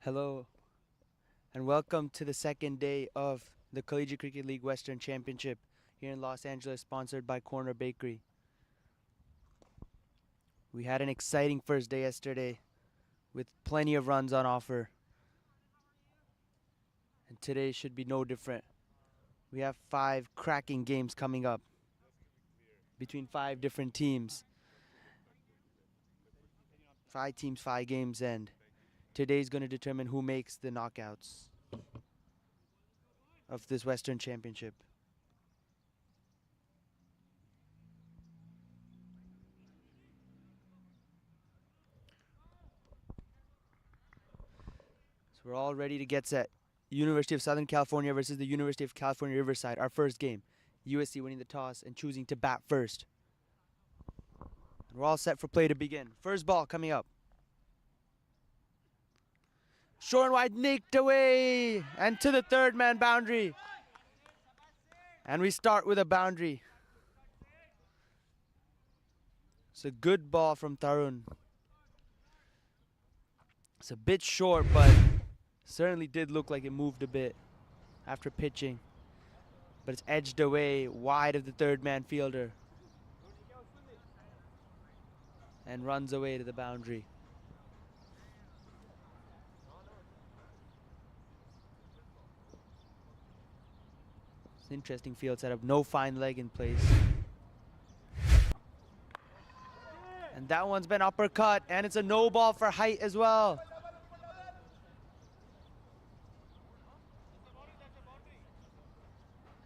Hello, and welcome to the second day of the Collegiate Cricket League Western Championship here in Los Angeles, sponsored by Corner Bakery. We had an exciting first day yesterday with plenty of runs on offer, and today should be no different. We have 5 cracking games coming up between 5 different teams. 5 teams, 5 games, and today's going to determine who makes the knockouts of this Western Championship. So we're all ready to get set. University of Southern California versus the University of California Riverside, our first game. USC winning the toss and choosing to bat first. And we're all set for play to begin. First ball coming up. Short and wide, nicked away, and to the third man boundary. And we start with a boundary. It's a good ball from Tarun. It's a bit short, but certainly did look like it moved a bit after pitching. But it's edged away wide of the third man fielder. And runs away to the boundary. It's an interesting field setup. No fine leg in place. And that one's been uppercut, and it's a no ball for height as well.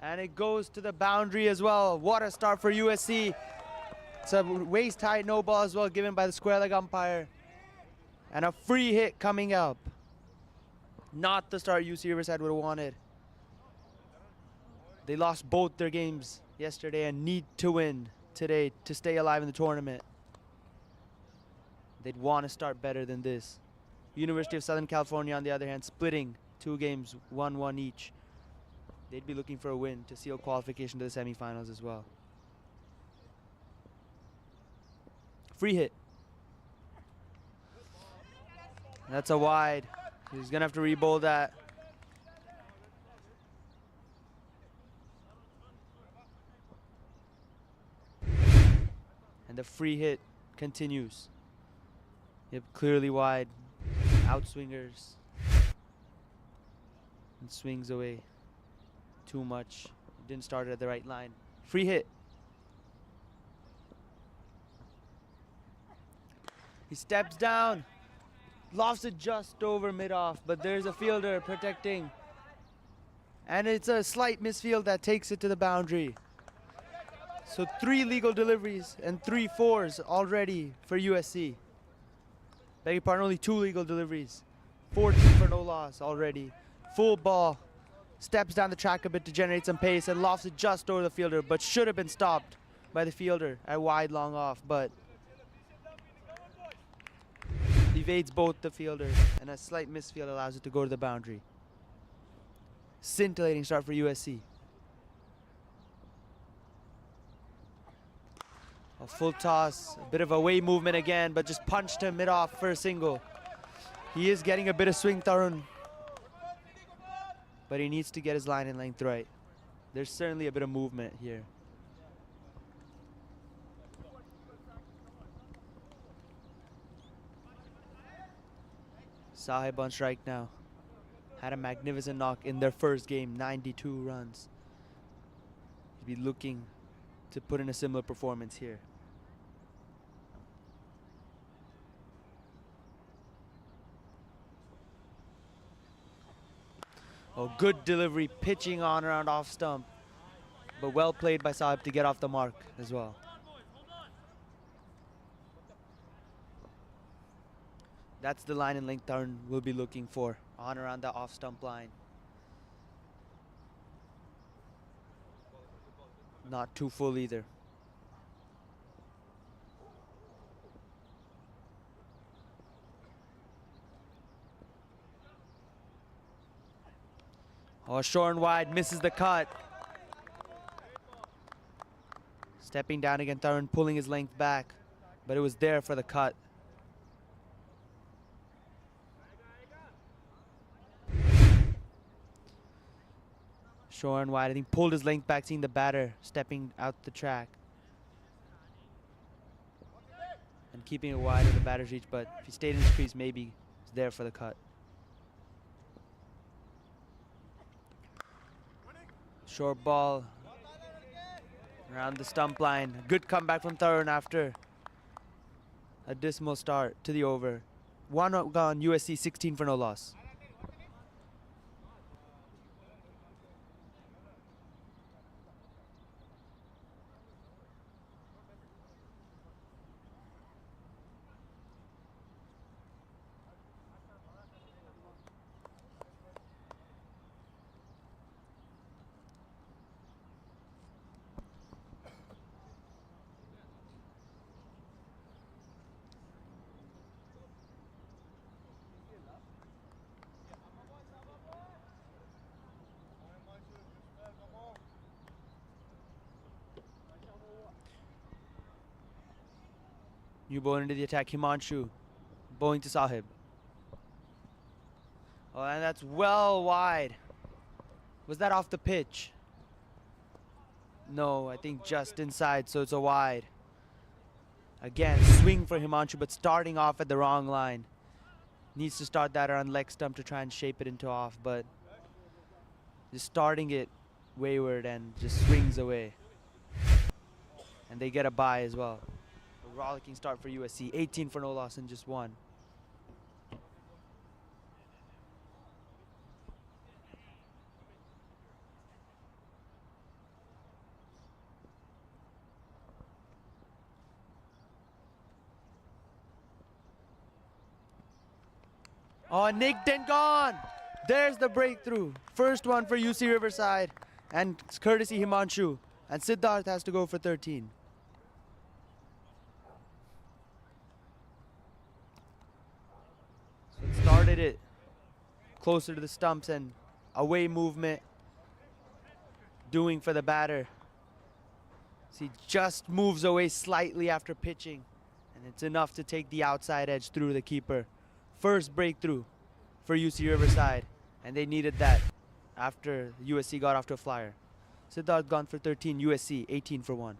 And it goes to the boundary as well. What a start for USC. It's a waist-high no ball as well, given by the square leg umpire. And a free hit coming up. Not the start UC Riverside would have wanted. They lost both their games yesterday and need to win today to stay alive in the tournament. They'd want to start better than this. University of Southern California, on the other hand, splitting 2 games, 1-1 each. They'd be looking for a win to seal qualification to the semifinals as well. Free hit. That's a wide. He's going to have to re-bowl that. And the free hit continues. Yep, clearly wide. Outswingers. And swings away. Too much. Didn't start it at the right line. Free hit. He steps down. Lofts it just over mid-off, but there's a fielder protecting. And it's a slight misfield that takes it to the boundary. So 3 legal deliveries and 3 fours already for USC. Beg your pardon, only 2 legal deliveries. 14 for no loss already. Full ball. Steps down the track a bit to generate some pace and lofts it just over the fielder, but should have been stopped by the fielder at wide long off, but evades both the fielders, and a slight misfield allows it to go to the boundary. Scintillating start for USC. A full toss, a bit of away movement again, but just punched him mid-off for a single. He is getting a bit of swing, Tarun. but he needs to get his line and length right. There's certainly a bit of movement here. Sahib on strike now. Had a magnificent knock in their first game, 92 runs. He'd be looking to put in a similar performance here. Oh, good delivery, pitching on around off stump. But well played by Sahib to get off the mark as well. That's the line and length turn we'll be looking for, on around the off stump line. Not too full either. Oh, short and wide, misses the cut. Stepping down again, Tharun pulling his length back, but it was there for the cut. Short and wide, I think pulled his length back, seeing the batter stepping out the track. And keeping it wide of the batter's reach, but if he stayed in his crease, maybe it's there for the cut. Short ball around the stump line. Good comeback from Tharun after a dismal start to the over. 1 out gone, USC 16 for no loss. New bowler into the attack, Himanshu. Bowling to Sahib. Oh, and that's well wide. Was that off the pitch? No, I think just inside, so it's a wide. Again, swing for Himanshu, but starting off at the wrong line. Needs to start that around leg stump to try and shape it into off, but just starting it wayward and just swings away. And they get a bye as well. A rollicking start for USC, 18 for no loss and just one. Oh, nicked and gone. There's the breakthrough. First one for UC Riverside, and it's courtesy Himanshu. And Siddharth has to go for 13. So it started it closer to the stumps and away movement doing for the batter. So he just moves away slightly after pitching, and it's enough to take the outside edge through the keeper. First breakthrough for UC Riverside, and they needed that after USC got off to a flyer. Siddharth gone for 13, USC 18 for 1.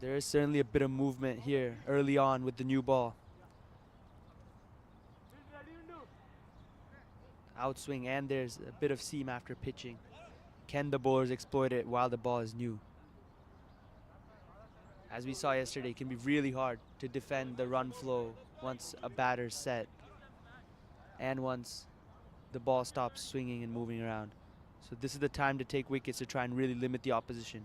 There is certainly a bit of movement here early on with the new ball. Outswing, and there's a bit of seam after pitching. Can the bowlers exploit it while the ball is new? As we saw yesterday, it can be really hard to defend the run flow once a batter's set and once the ball stops swinging and moving around. So this is the time to take wickets to try and really limit the opposition.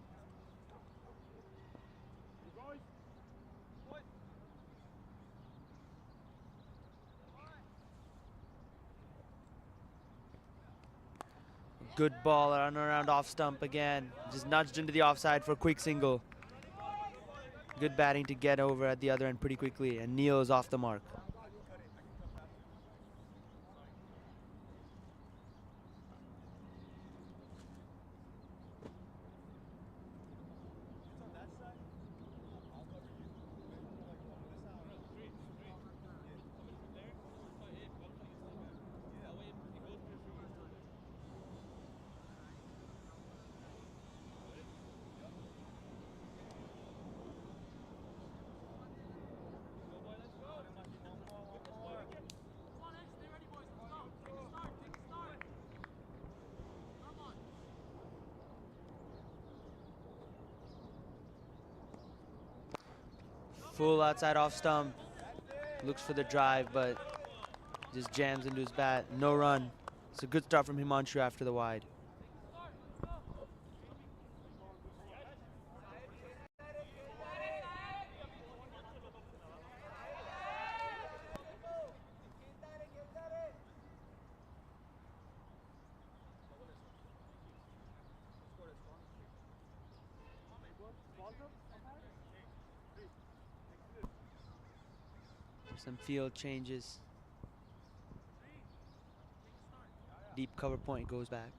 Good ball around off stump again. Just nudged into the offside for a quick single. Good batting to get over at the other end pretty quickly, and Neil is off the mark. Full outside off stump. Looks for the drive, but just jams into his bat. No run. It's a good start from Himanshu after the wide. Some field changes. Deep cover point goes back.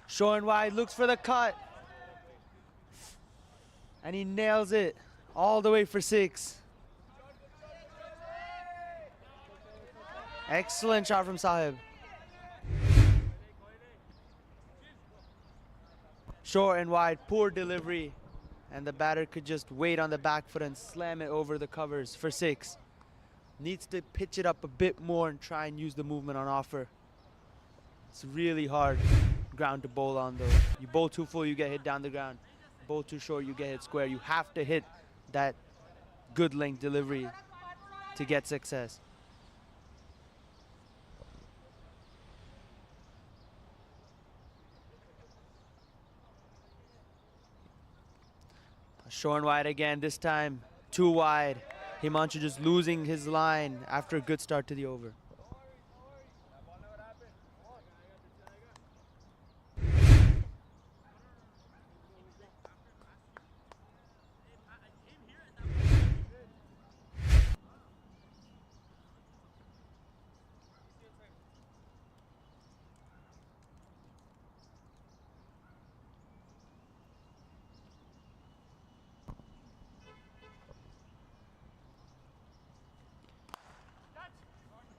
Short and wide, looks for the cut. And he nails it all the way for 6. Excellent shot from Sahib. Short and wide, poor delivery. And the batter could just wait on the back foot and slam it over the covers for 6. Needs to pitch it up a bit more and try and use the movement on offer. It's really hard ground to bowl on though. You bowl too full, you get hit down the ground. Bowl too short, you get hit square. You have to hit that good length delivery to get success. Short and wide again, this time 2 wide. Himanshu just losing his line after a good start to the over.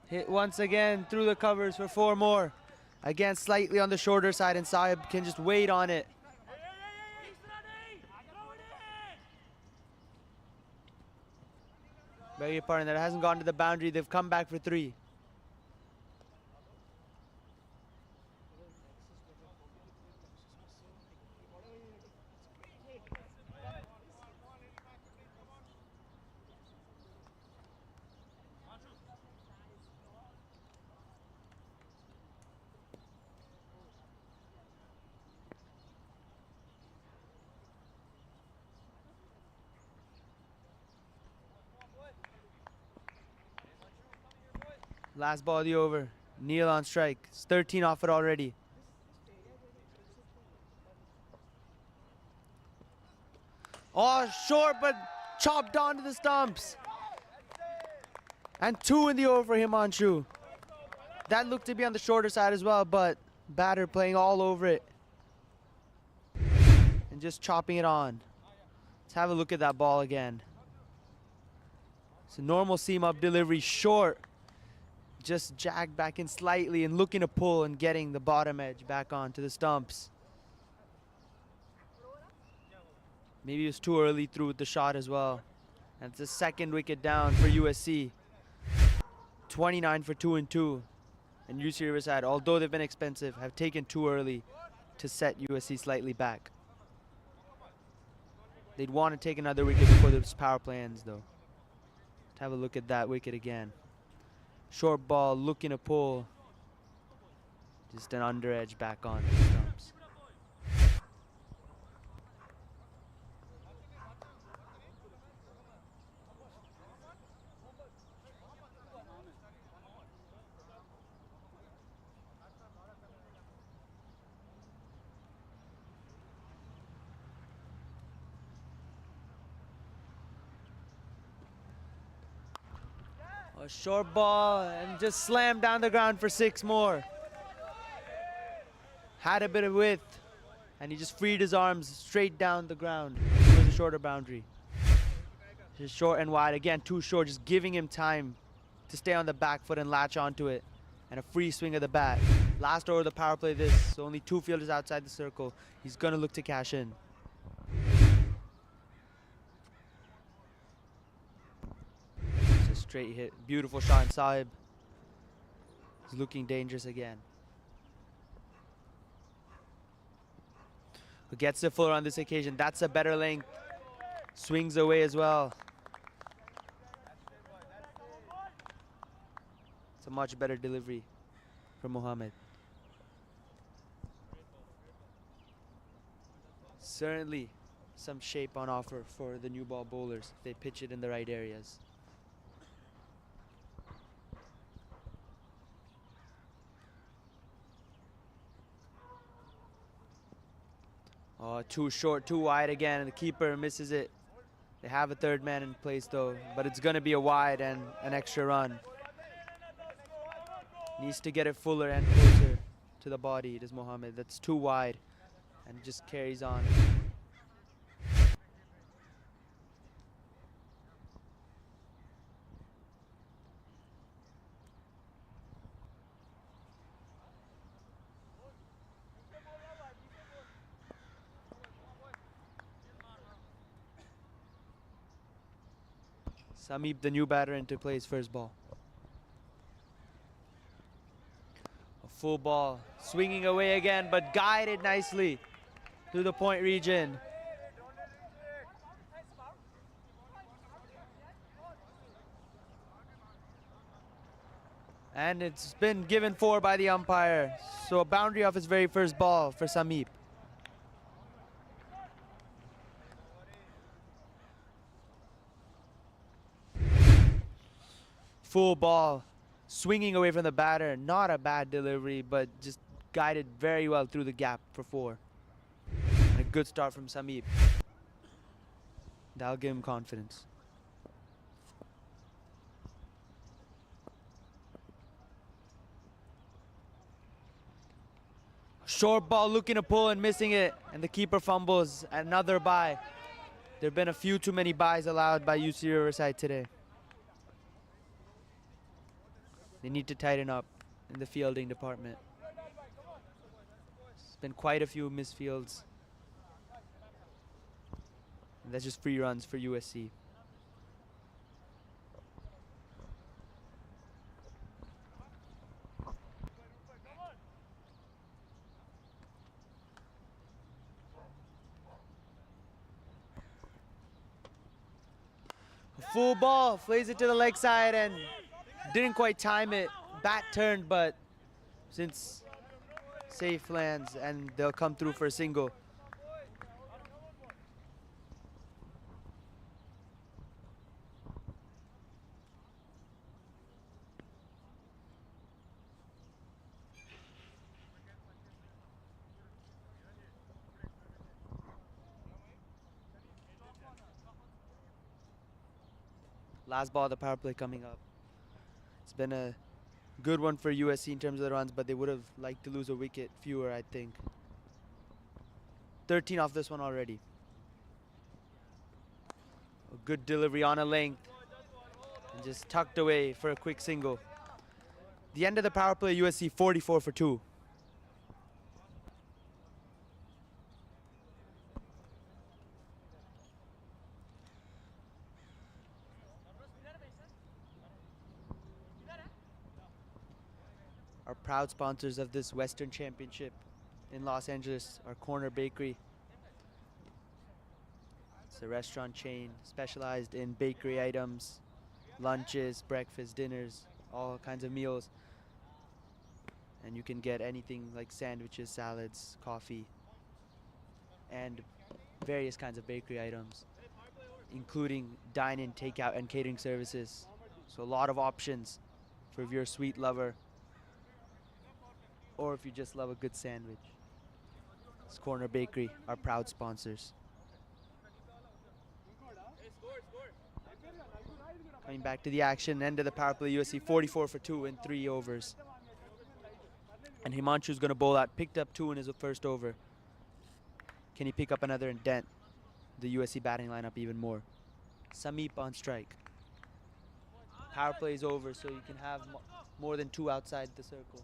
Hit once again through the covers for 4 more. Again, slightly on the shorter side, and Sahib can just wait on it. Beg your pardon, that hasn't gone to the boundary. They've come back for 3. Last ball of the over. Neil on strike. It's 13 off it already. Oh, short, but chopped onto the stumps. And 2 in the over for Himanshu. That looked to be on the shorter side as well, but batter playing all over it. And just chopping it on. Let's have a look at that ball again. It's a normal seam up delivery, short. Just jagged back in slightly and looking to pull and getting the bottom edge back onto the stumps. Maybe it was too early through with the shot as well. And it's the 2nd wicket down for USC. 29 for 2 and 2. And UC Riverside, although they've been expensive, have taken too early to set USC slightly back. They'd want to take another wicket before this power play ends though. Let's have a look at that wicket again. Short ball, looking to pull. Just an under edge back on the stumps. A short ball and just slammed down the ground for 6 more. Had a bit of width and he just freed his arms straight down the ground towards the shorter boundary. Just short and wide, again too short, just giving him time to stay on the back foot and latch onto it. And a free swing of the bat. Last over of the power play this, so only 2 fielders outside the circle. He's gonna look to cash in. Straight hit, beautiful shot, and Sahib is looking dangerous again. Who gets the fuller on this occasion. That's a better length. Swings away as well. It's a much better delivery from Mohammed. Certainly some shape on offer for the new ball bowlers if they pitch it in the right areas. Oh, too short, too wide again, and the keeper misses it. They have a third man in place though, but it's going to be a wide and an extra run. Needs to get it fuller and closer to the body. It is Mohammed. That's too wide and just carries on. Sameep, the new batter, into play his first ball. A full ball, swinging away again, but guided nicely through the point region. And it's been given 4 by the umpire. So a boundary off his very first ball for Sameep. Full ball, swinging away from the batter. Not a bad delivery, but just guided very well through the gap for 4. And a good start from Sameep. That'll give him confidence. Short ball looking to pull and missing it, and the keeper fumbles. Another bye. There have been a few too many byes allowed by UC Riverside today. They need to tighten up in the fielding department. There's been quite a few misfields. And that's just free runs for USC. Full ball, flays it to the leg side and didn't quite time it. Bat turned, but since safe lands and they'll come through for a single. Last ball of the power play coming up. It's been a good one for USC in terms of the runs, but they would have liked to lose a wicket fewer, I think. 13 off this one already. A good delivery on a length. And just tucked away for a quick single. The end of the power play, USC 44 for 2. Our proud sponsors of this Western Championship in Los Angeles are Corner Bakery. It's a restaurant chain specialized in bakery items, lunches, breakfast, dinners, all kinds of meals. And you can get anything like sandwiches, salads, coffee, and various kinds of bakery items, including dine-in, takeout, and catering services. So a lot of options for if you're a sweet lover, or if you just love a good sandwich. It's Corner Bakery, our proud sponsors. Coming back to the action, end of the power play, USC 44 for 2 in 3 overs. And Himanshu's going to bowl out, picked up 2 in his first over. Can he pick up another and dent the USC batting lineup even more? Sameep on strike. Power play is over, so you can have more than 2 outside the circle.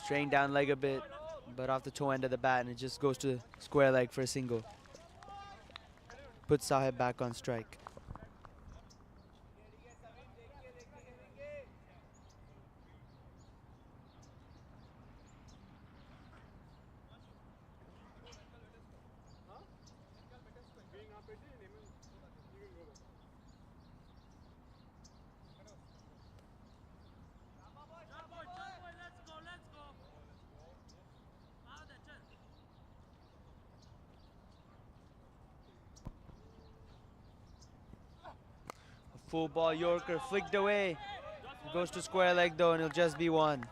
Strained down leg a bit, but off the toe end of the bat, and it just goes to square leg for a single. Puts Sahib back on strike. A full ball Yorker flicked away. It goes to square leg though, and it'll just be one.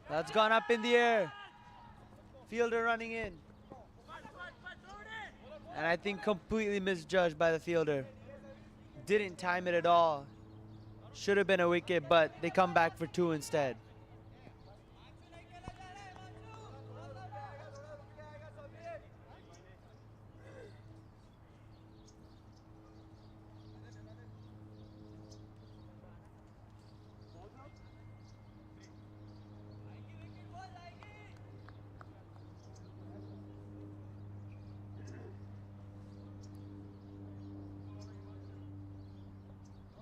That's gone up in the air. Fielder running in. And I think completely misjudged by the fielder. Didn't time it at all. Should have been a wicket, but they come back for two instead.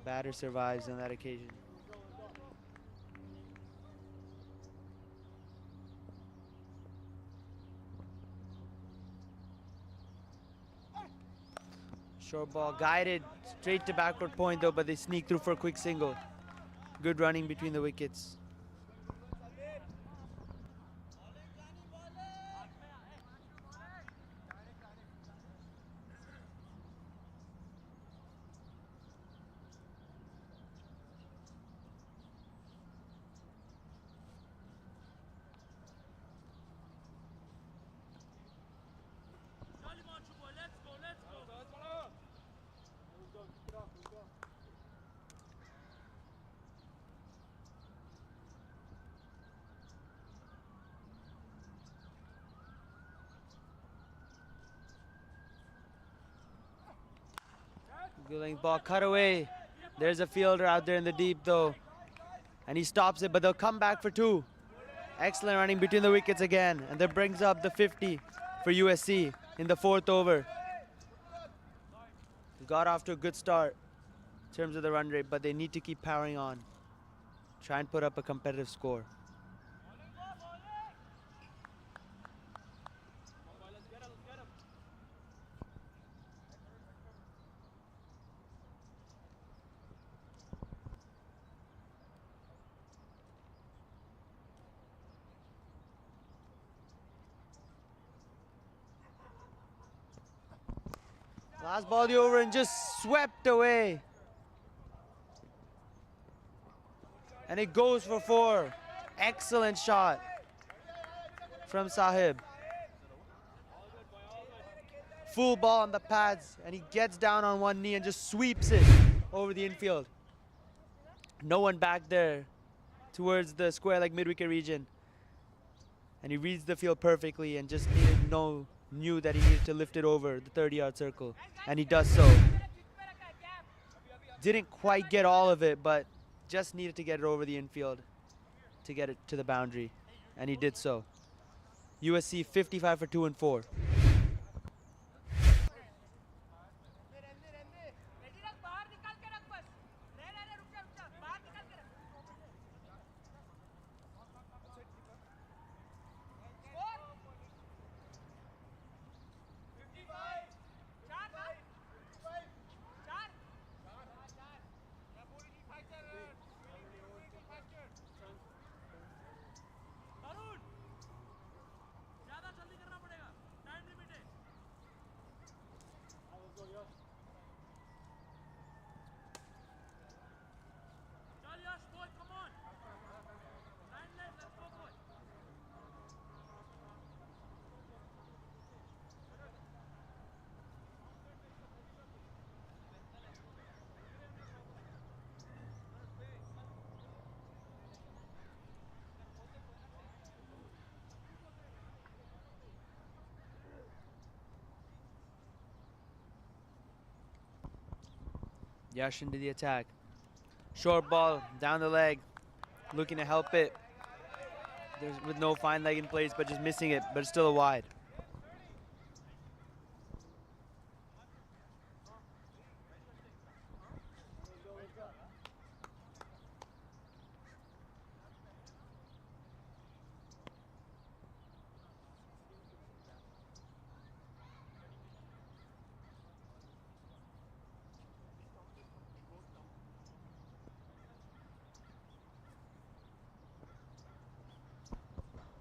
Batter survives on that occasion. Short ball guided straight to backward point though, but they sneak through for a quick single. Good running between the wickets. Good length ball cut away. There's a fielder out there in the deep though. And he stops it, but they'll come back for two. Excellent running between the wickets again. And that brings up the 50 for USC in the fourth over. Got off to a good start in terms of the run rate, but they need to keep powering on. Try and put up a competitive score. Last ball the over and just swept away. And it goes for four. Excellent shot from Sahib. Full ball on the pads, and he gets down on one knee and just sweeps it over the infield. No one back there towards the square leg mid-wicket region. And he reads the field perfectly and just knew that he needed to lift it over the 30-yard circle, and he does so. Didn't quite get all of it, but just needed to get it over the infield to get it to the boundary, and he did so. USC 55 for 2 and 4. Yash into the attack. Short ball down the leg, looking to help it. With no fine leg in place, but just missing it, but it's still a wide.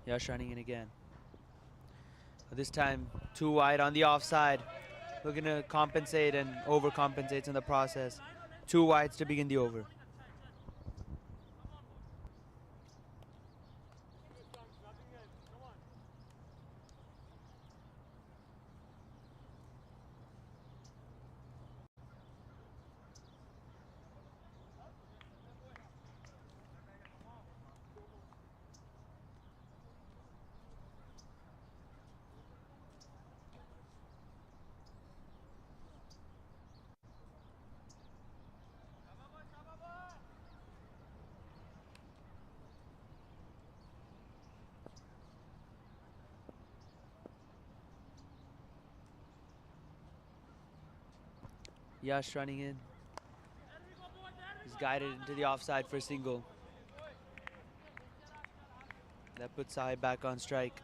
Yash running in again. But this time, too wide on the offside. Looking to compensate and overcompensates in the process. 2 wides to begin the over. Yash running in. He's guided into the offside for a single. That puts Sahib back on strike.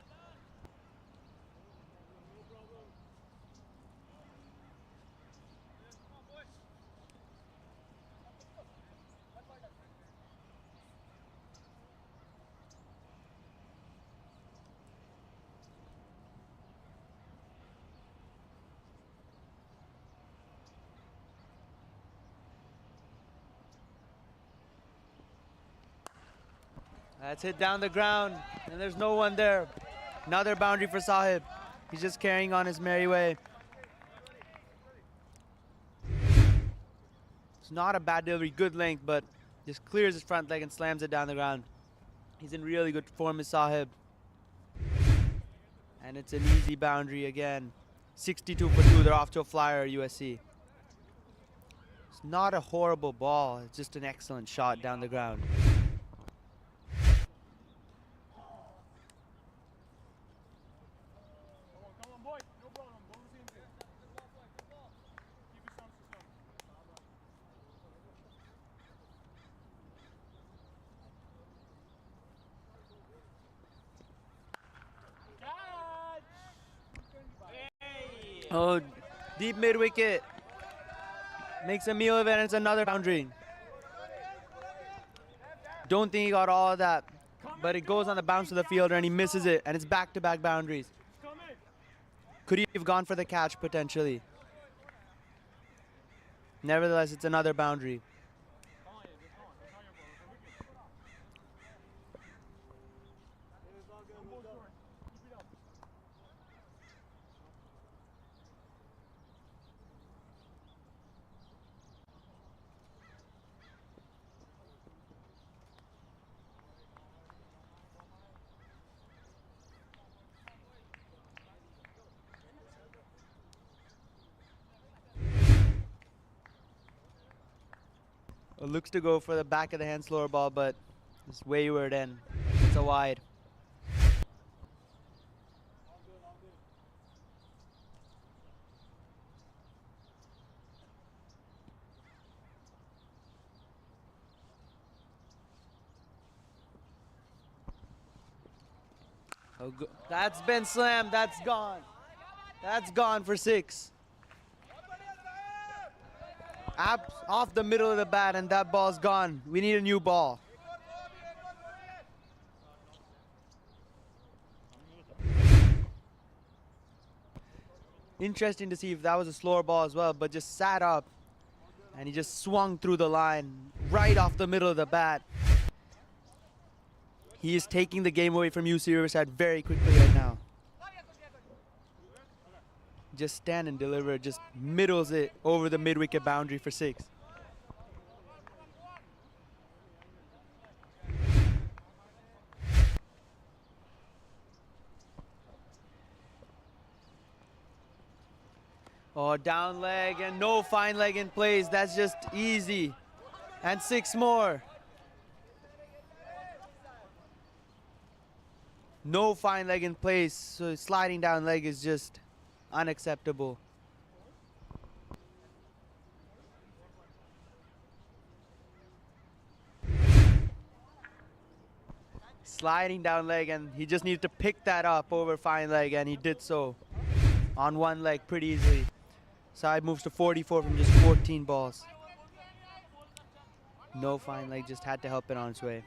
That's hit down the ground, and there's no one there. Another boundary for Sahib. He's just carrying on his merry way. It's not a bad delivery, good length, but just clears his front leg and slams it down the ground. He's in really good form as Sahib. And it's an easy boundary again. 62 for 2, they're off to a flyer, USC. It's not a horrible ball, it's just an excellent shot down the ground. Oh, deep mid wicket. Makes a meal of it, and it's another boundary. Don't think he got all of that, but it goes on the bounce of the fielder and he misses it, and it's back-to-back boundaries. Could he have gone for the catch potentially? Nevertheless, it's another boundary. It looks to go for the back of the hand slower ball, but it's wayward and it's a wide. Oh, that's been slammed. That's gone. That's gone for 6. Off the middle of the bat, and that ball's gone. We need a new ball. Interesting to see if that was a slower ball as well, but just sat up and he just swung through the line right off the middle of the bat. He is taking the game away from UC Riverside very quickly right now. Just stand and deliver, just middles it over the mid-wicket boundary for 6. Oh, down leg and no fine leg in place. That's just easy. And 6 more. No fine leg in place. So sliding down leg is just unacceptable. Sliding down leg, and he just needed to pick that up over fine leg, and he did so on one leg pretty easily. Side moves to 44 from just 14 balls. No fine leg, just had to help it on its way.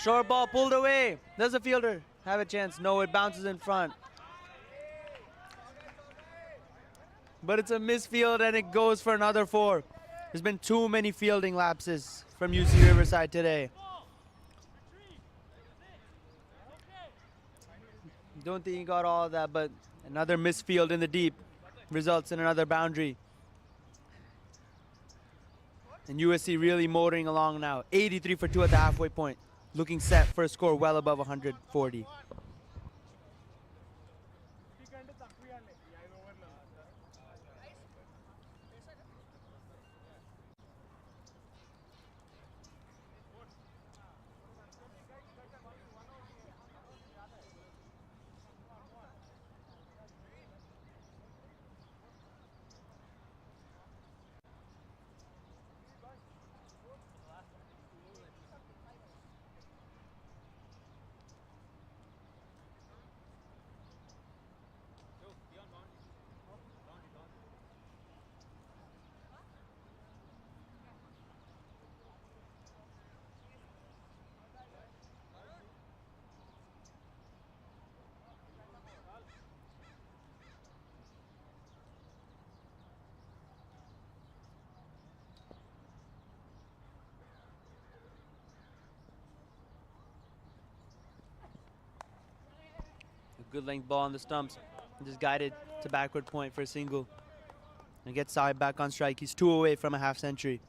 Short ball pulled away. Does the fielder have a chance? No, it bounces in front. But it's a misfield and it goes for another 4. There's been too many fielding lapses from UC Riverside today. Don't think he got all of that, but another misfield in the deep results in another boundary. And USC really motoring along now. 83 for 2 at the halfway point. Looking set for a score well above 140. Good length ball on the stumps. Just guided to backward point for a single. And gets Sahib back on strike. He's 2 away from a half century.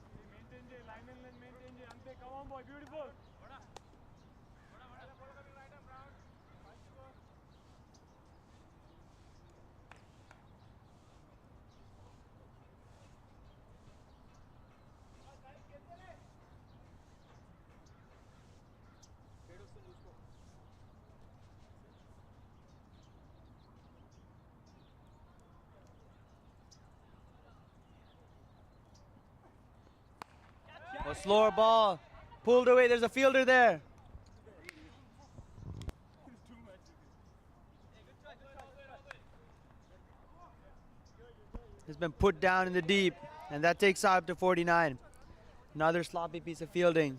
A slower ball. Pulled away. There's a fielder there. It's been put down in the deep. And that takes Sahib to 49. Another sloppy piece of fielding.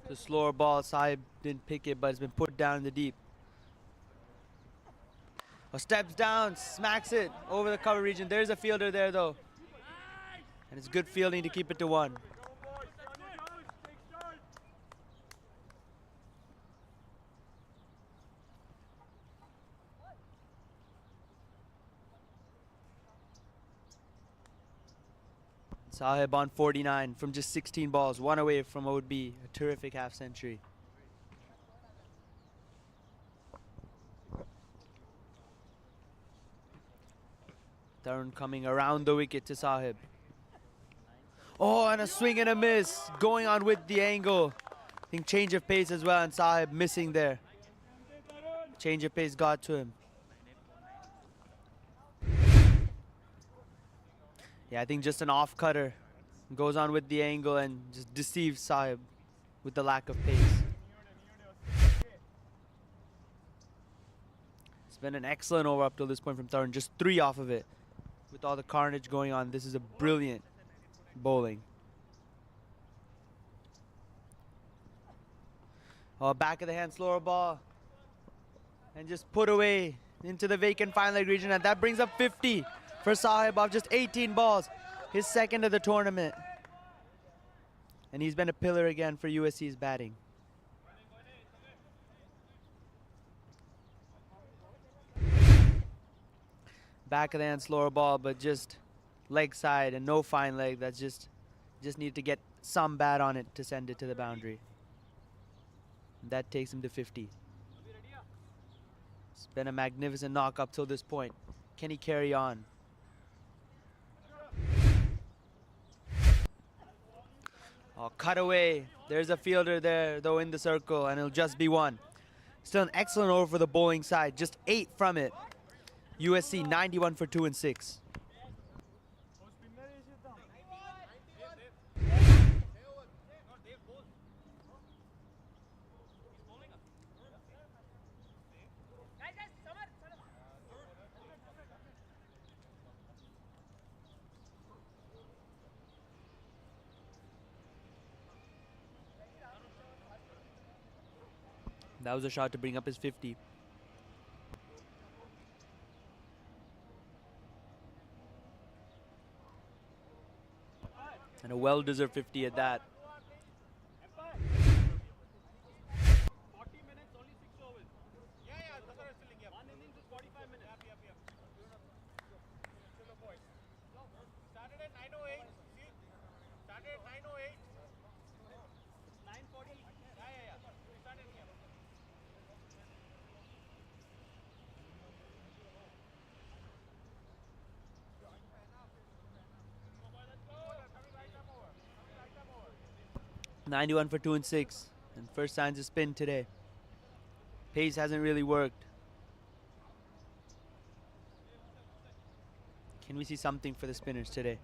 The slower ball, Sahib didn't pick it, but it's been put down in the deep. Steps down, smacks it over the cover region. There's a fielder there though. And it's good fielding to keep it to 1. Sahib on 49 from just 16 balls, 1 away from what would be a terrific half century. Tarun coming around the wicket to Sahib. Oh, and a swing and a miss. Going on with the angle. I think change of pace as well, and Sahib missing there. Change of pace got to him. Yeah, I think just an off cutter. Goes on with the angle and just deceives Sahib with the lack of pace. It's been an excellent over up till this point from Tarun. Just 3 off of it. With all the carnage going on, this is a brilliant bowling. Oh, back of the hand slower ball. And just put away into the vacant fine leg region. And that brings up 50 for Sahib off just 18 balls. His second of the tournament. And he's been a pillar again for USC's batting. Back of the hand slower ball, but just leg side and no fine leg. That's just need to get some bat on it to send it to the boundary. And that takes him to 50. It's been a magnificent knock up till this point. Can he carry on? Oh, cut away. There's a fielder there, though, in the circle, and it'll just be one. Still an excellent over for the bowling side. Just 8 from it. USC 91 for 2 and 6. That was a shot to bring up his 50. And a well-deserved 50 at that. .91 for 2 and 6, and first signs of spin today. Pace hasn't really worked. Can we see something for the spinners today?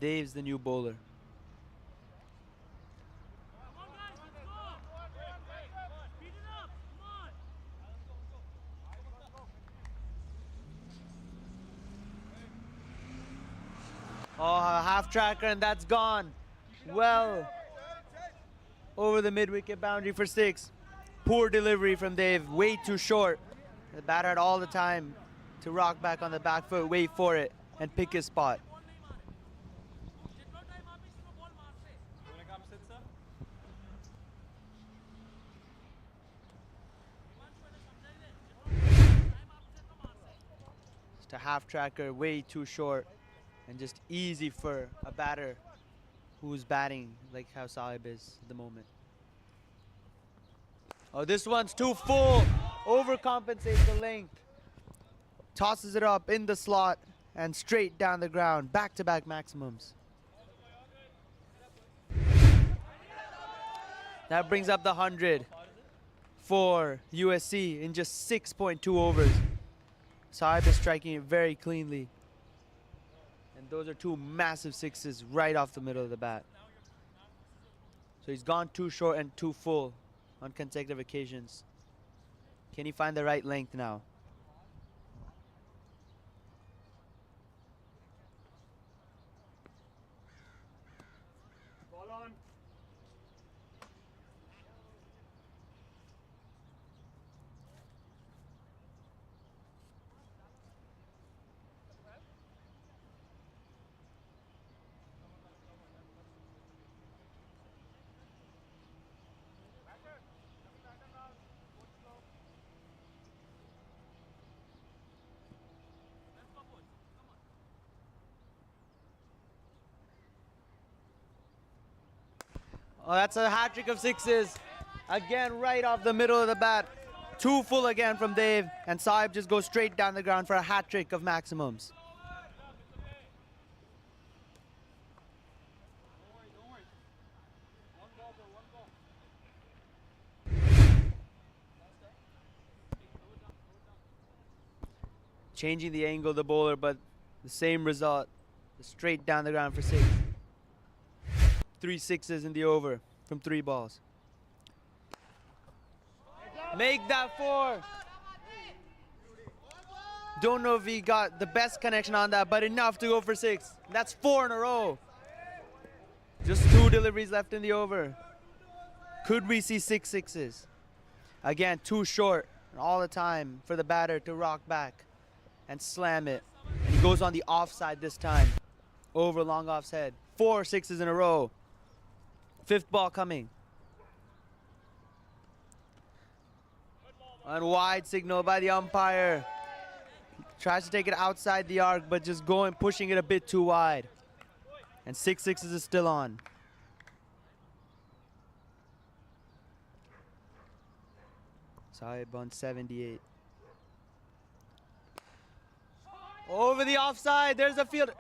Dave's the new bowler. Oh, a half tracker, and that's gone. Well over the mid-wicket boundary for 6. Poor delivery from Dave, way too short. The batter had all the time to rock back on the back foot, wait for it, and pick his spot. Just a half tracker, way too short, and just easy for a batter who's batting like how Sahib is at the moment. Oh, this one's too full. Overcompensates the length. Tosses it up in the slot and straight down the ground. Back-to-back maximums. That brings up the 100 for USC in just 6.2 overs. Sahib is striking it very cleanly. And those are 2 massive 6s right off the middle of the bat. So he's gone too short and too full on consecutive occasions. Can he find the right length now? Ball on. Oh, that's a hat trick of 6s. Again, right off the middle of the bat. 2 full again from Dave. And Sahib just goes straight down the ground for a hat trick of maximums. Changing the angle of the bowler, but the same result. Straight down the ground for 6. 3 6s in the over from 3 balls. Make that 4. Don't know if he got the best connection on that, but enough to go for 6. That's 4 in a row. Just 2 deliveries left in the over. Could we see 6-6s? Again, too short all the time for the batter to rock back and slam it. And he goes on the offside this time. Over long off's head. 4 6s in a row. 5th ball coming. On wide signal by the umpire. Tries to take it outside the arc, but just pushing it a bit too wide. And 6-6s is still on. Sahib on 78. Over the offside, there's a fielder.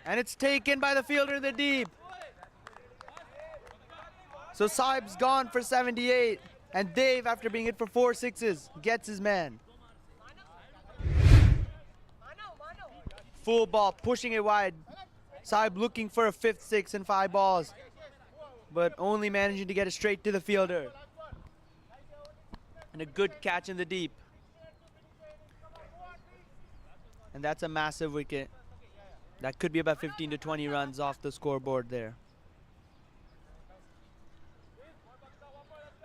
And it's taken by the fielder in the deep. So Sahib's gone for 78. And Dave, after being hit for 4 6s, gets his man. Full ball, pushing it wide. Sahib looking for a 5th 6 in 5 balls. But only managing to get it straight to the fielder. And a good catch in the deep. And that's a massive wicket. That could be about 15 to 20 runs off the scoreboard there.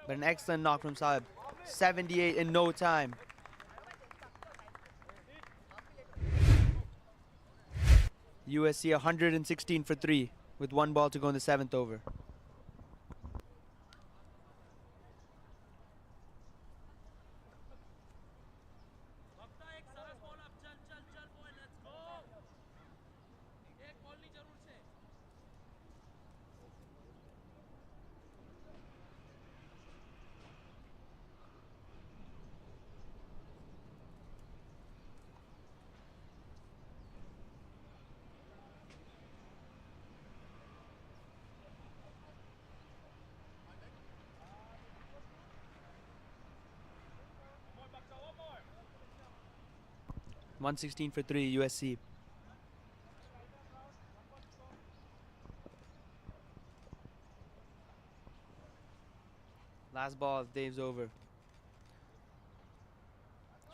But an excellent knock from Sahib. 78 in no time. USC 116 for 3 with 1 ball to go in the 7th over. .116 for 3, USC. Last ball of Dave's over.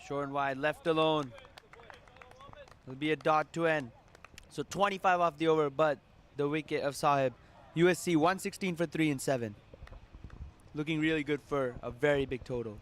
Short and wide, left alone. It'll be a dot to end. So 25 off the over, but the wicket of Sahib. USC 116 for 3 and 7. Looking really good for a very big total.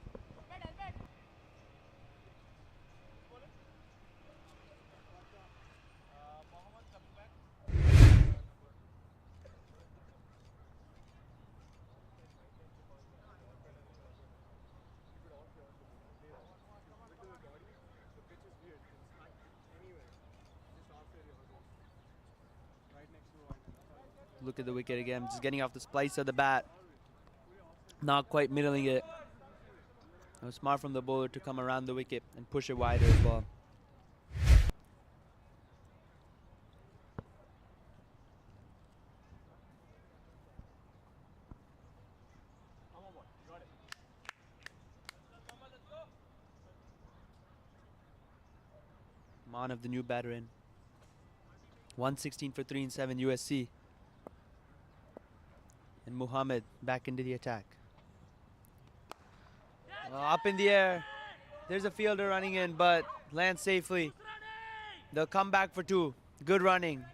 Look at the wicket again, just getting off the splice of the bat. Not quite middling it. It was smart from the bowler to come around the wicket and push it wider as well. Manav, the new batter, in. 116 for 3 and 7, USC. And Muhammad back into the attack. Up in the air. There's a fielder running in, but lands safely. They'll come back for 2. Good running.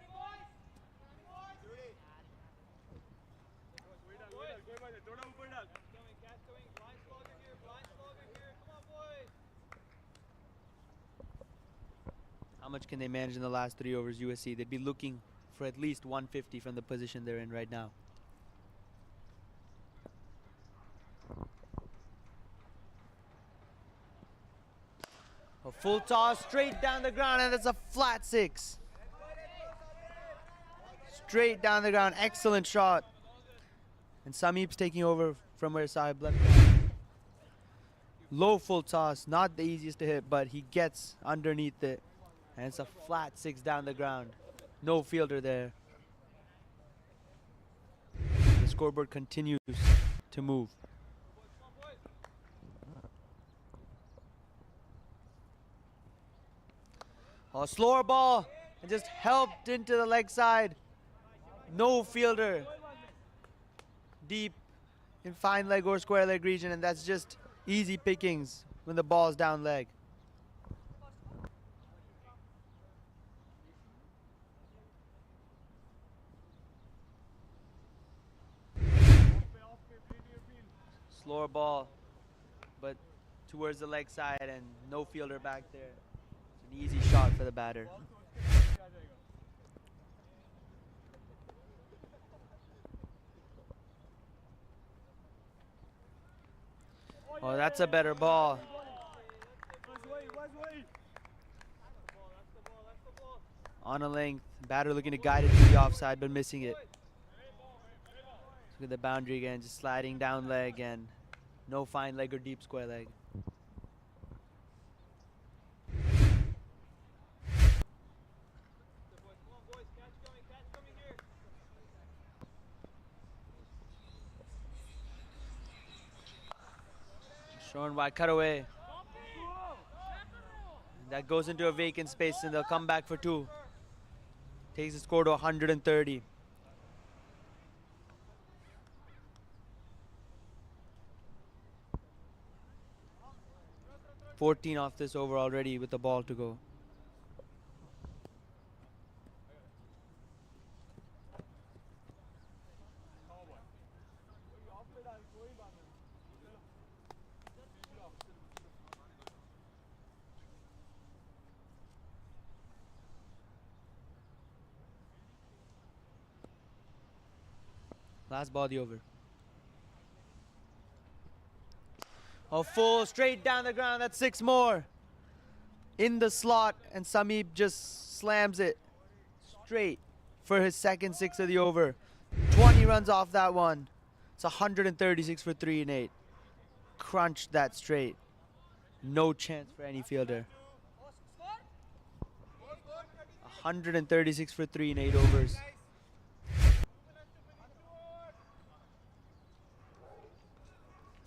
How much can they manage in the last 3 overs, USC? They'd be looking for at least 150 from the position they're in right now. A full toss straight down the ground, and that's a flat 6. Straight down the ground, excellent shot. And Sameep's taking over from where Sahib left off. Low full toss, not the easiest to hit, but he gets underneath it. And it's a flat 6 down the ground. No fielder there. The scoreboard continues to move. A slower ball and just helped into the leg side. No fielder deep in fine leg or square leg region, and that's just easy pickings when the ball's down leg. Slower ball, but towards the leg side and no fielder back there. It's an easy shot for the batter. Oh, that's a better ball. On a length, batter looking to guide it to the offside, but missing it. Look at the boundary again, just sliding down leg and no fine leg or deep square leg. Short wide cutaway. That goes into a vacant space and they'll come back for 2. Takes the score to 130. 14 off this over already with the ball to go. Last ball of the over. A full straight down the ground. That's 6 more. In the slot, and Sameep just slams it straight for his second 6 of the over. 20 runs off that one. It's 136 for 3 and 8. Crunched that straight. No chance for any fielder. 136 for 3 and 8 overs.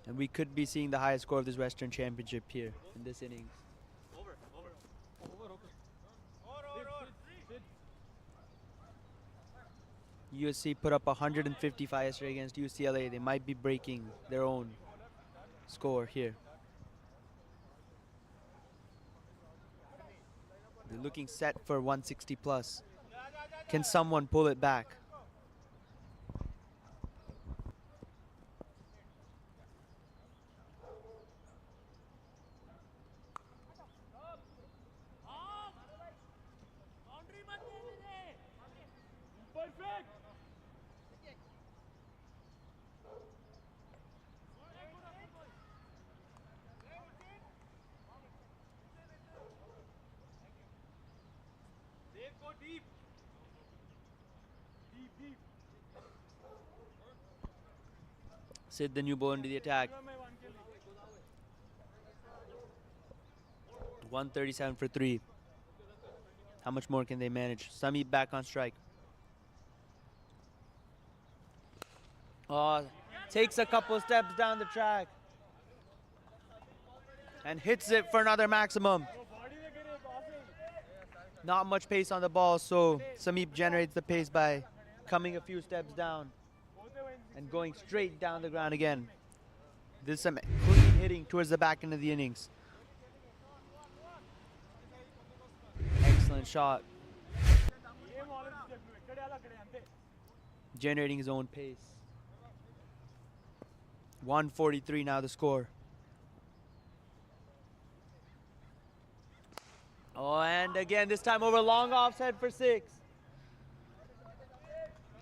And we could be seeing the highest score of this Western Championship here in this innings. USC put up 155 yesterday against UCLA. They might be breaking their own score here. They're looking set for 160 plus. Can someone pull it back? Sid, the new ball into the attack. 137 for 3. How much more can they manage? Sameep back on strike. Oh, takes a couple steps down the track and hits it for another maximum. Not much pace on the ball, so Sameep generates the pace by coming a few steps down and going straight down the ground again. This is some clean hitting towards the back end of the innings. Excellent shot. Generating his own pace. 143 now the score. Oh, and again, this time over long offside for 6.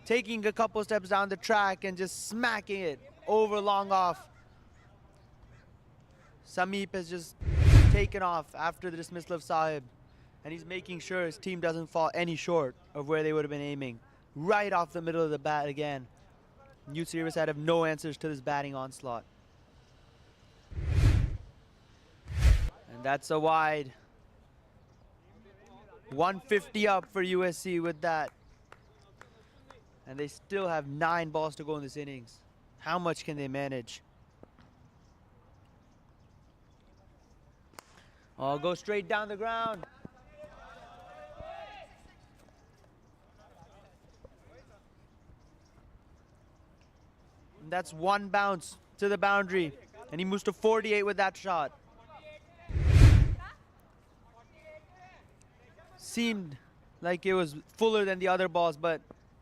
Taking a couple steps down the track and just smacking it over long off. Sameep has just taken off after the dismissal of Sahib, and he's making sure his team doesn't fall any short of where they would have been aiming. Right off the middle of the bat again. UC Riverside have no answers to this batting onslaught. And that's a wide. 150 up for USC with that. And they still have 9 balls to go in this innings. How much can they manage? Oh, go straight down the ground. And that's 1 bounce to the boundary. And he moves to 48 with that shot. Seemed like it was fuller than the other balls, but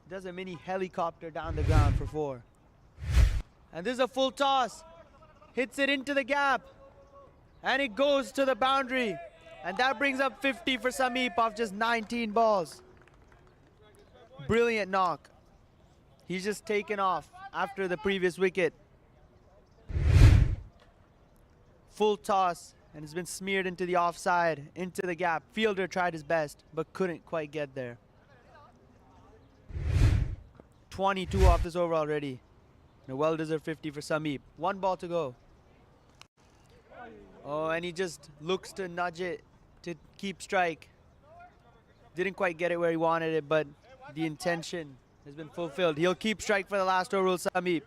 does a mini helicopter down the ground for 4. And this is a full toss. hits it into the gap, and it goes to the boundary. And that brings up 50 for Sameep off just 19 balls. Brilliant knock. He's just taken off after the previous wicket. Full toss, and it's been smeared into the offside, into the gap. Fielder tried his best, but couldn't quite get there. 22 off this over already. And a well-deserved 50 for Sameep. 1 ball to go. Oh, and he just looks to nudge it to keep strike. Didn't quite get it where he wanted it, but the intention has been fulfilled. He'll keep strike for the last over, will Sameep.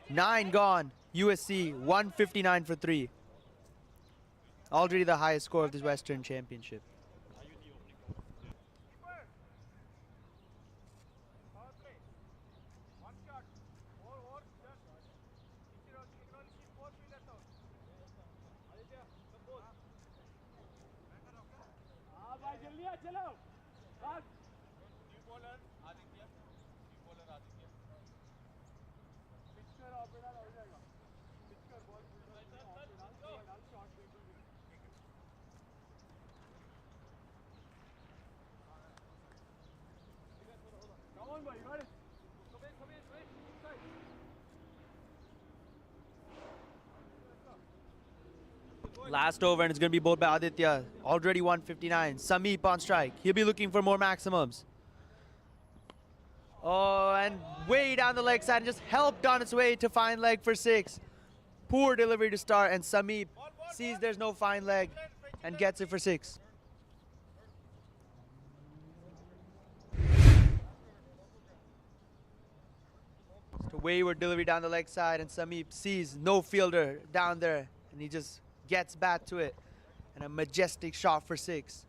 9 gone. USC 159 for 3. Already the highest score of this Western Championship. Last over, and it's going to be bowled by Aditya. Already 159. Sameep on strike. He'll be looking for more maximums. Oh, and way down the leg side, and just helped on its way to fine leg for 6. Poor delivery to start, and Sameep sees there's no fine leg and gets it for 6. Just a wayward delivery down the leg side, and Sameep sees no fielder down there, and he just gets back to it, and a majestic shot for 6.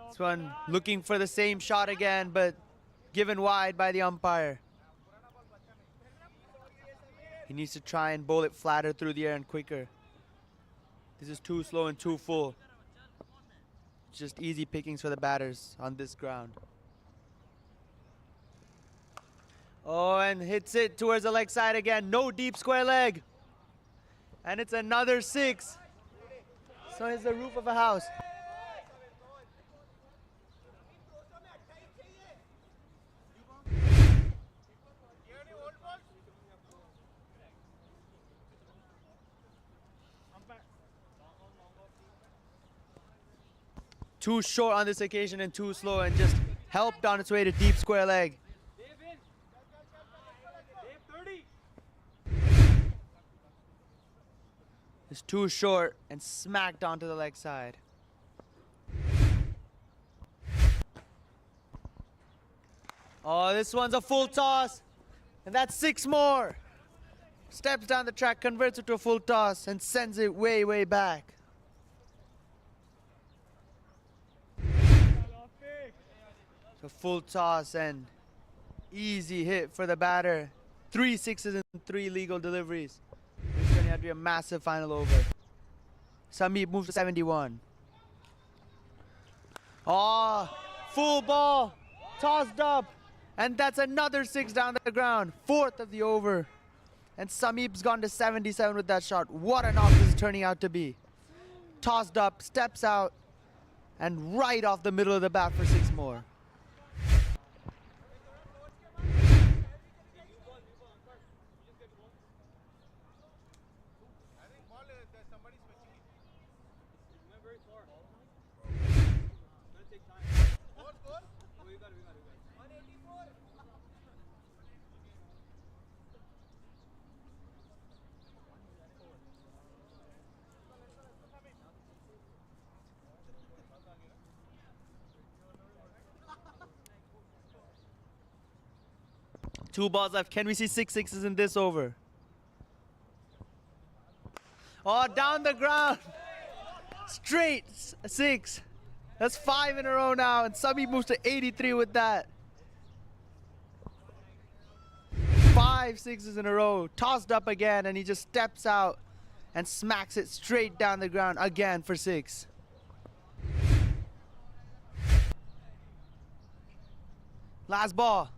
This one looking for the same shot again, but given wide by the umpire. He needs to try and bowl it flatter through the air and quicker. This is too slow and too full. Just easy pickings for the batters on this ground. Oh, and hits it towards the leg side again. No deep square leg. And it's another 6. So it's the roof of a house. Too short on this occasion and too slow, and just helped on its way to deep square leg. It's too short and smacked onto the leg side. Oh, this one's a full toss, and that's 6 more. Steps down the track, converts it to a full toss, and sends it way, way back. A full toss and easy hit for the batter. 3 sixes and 3 legal deliveries. It's going to have to be a massive final over. Sameep moves to 71. Oh, full ball, tossed up, and that's another 6 down the ground. 4th of the over. And Sameep's gone to 77 with that shot. What a knock this is turning out to be. Tossed up, steps out, and right off the middle of the bat for 6 more. Two balls left. Can we see 6 sixes in this over? Oh, down the ground. Straight 6. That's 5 in a row now, and Sameep moves to 83 with that. 5 sixes in a row. Tossed up again, and he just steps out and smacks it straight down the ground again for 6. Last ball.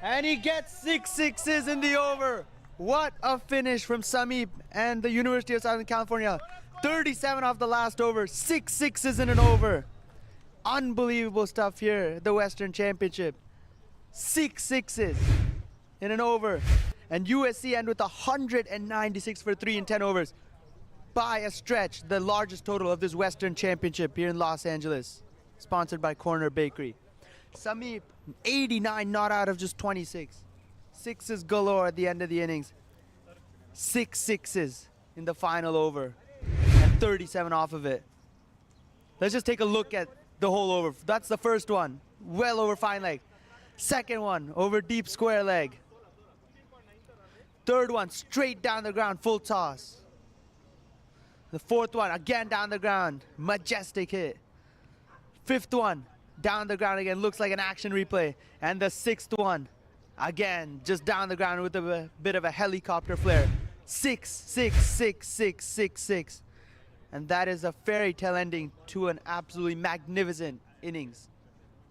And he gets 6 sixes in the over. What a finish from Sameep and the University of Southern California. 37 off the last over, 6 sixes in an over. Unbelievable stuff here at the Western Championship. 6 sixes in an over. And USC end with 196 for 3 in 10 overs. By a stretch, the largest total of this Western Championship here in Los Angeles. Sponsored by Corner Bakery. Sameep, 89 not out of just 26. Sixes galore at the end of the innings. 6 sixes in the final over. And 37 off of it. Let's just take a look at the whole over. That's the first one. Well over fine leg. Second one, over deep square leg. Third one, straight down the ground, full toss. The fourth one, again down the ground. Majestic hit. Fifth one, down the ground again, looks like an action replay. And the sixth one, again, just down the ground with a bit of a helicopter flare. 6, 6, 6, 6, 6, 6. And that is a fairy tale ending to an absolutely magnificent innings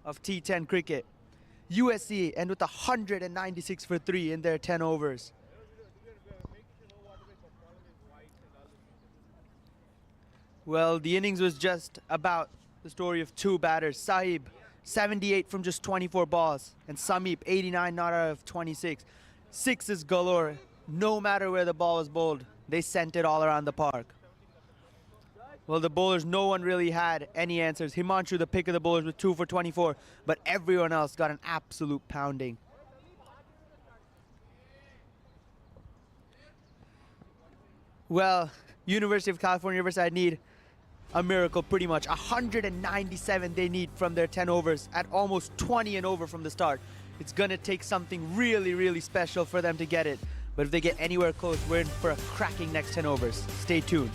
of T10 cricket. USC end with 196 for 3 in their 10 overs. Well, the innings was just about the story of 2 batters. Sahib, 78 from just 24 balls. And Sameep, 89 not out of 26. Sixes galore. No matter where the ball was bowled, they sent it all around the park. Well, the bowlers, no one really had any answers. Himanshu, the pick of the bowlers, with 2 for 24. But everyone else got an absolute pounding. Well, University of California, Riverside need a miracle pretty much. 197 they need from their 10 overs at almost 20 and over from the start. It's going to take something really, really special for them to get it. But if they get anywhere close, we're in for a cracking next 10 overs. Stay tuned.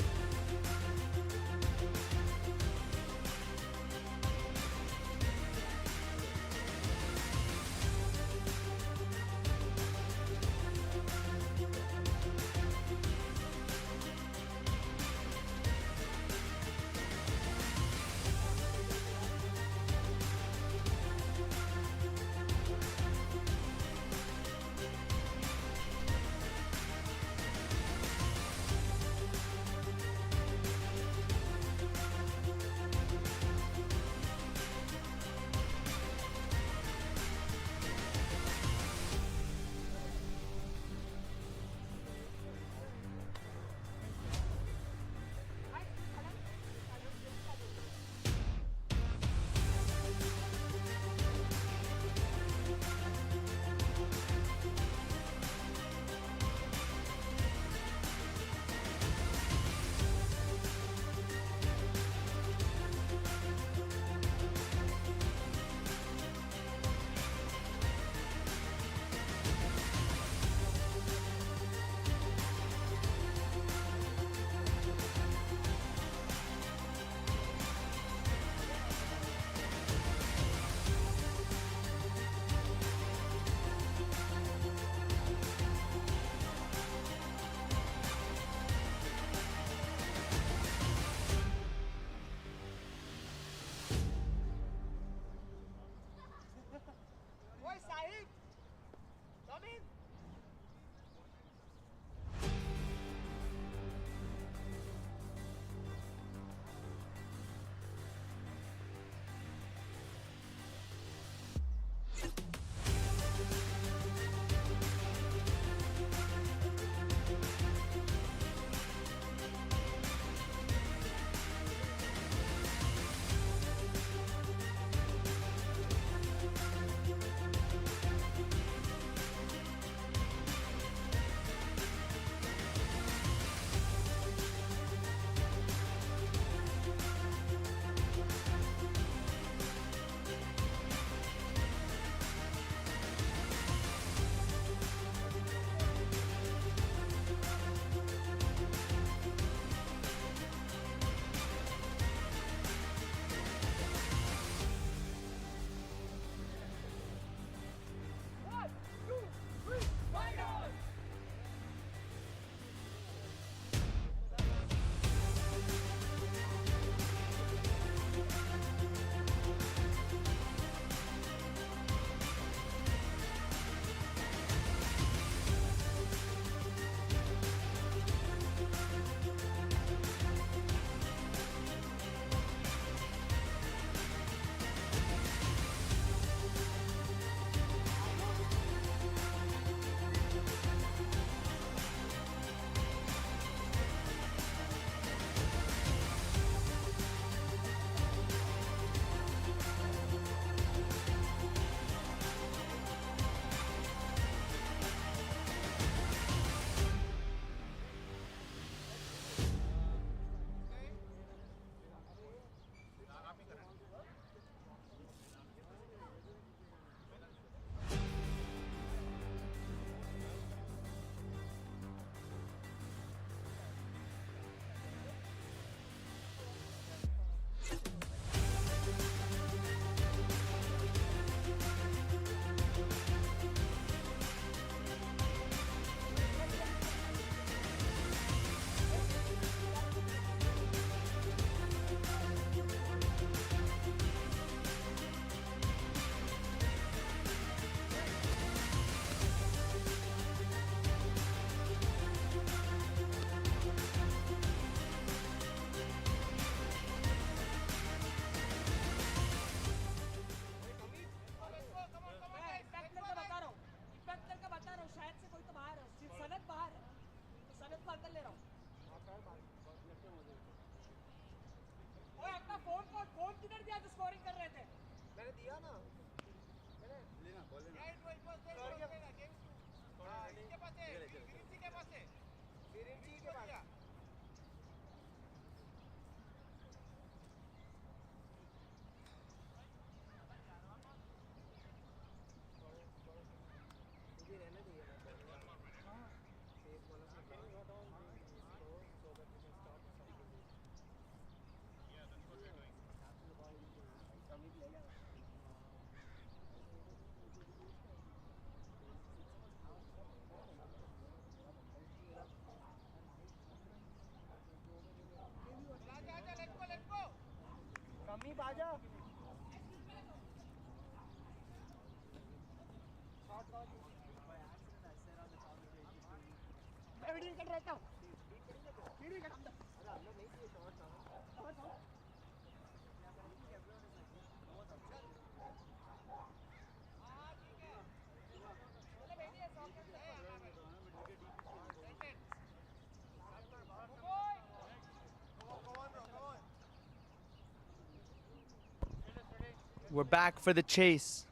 We're back for the chase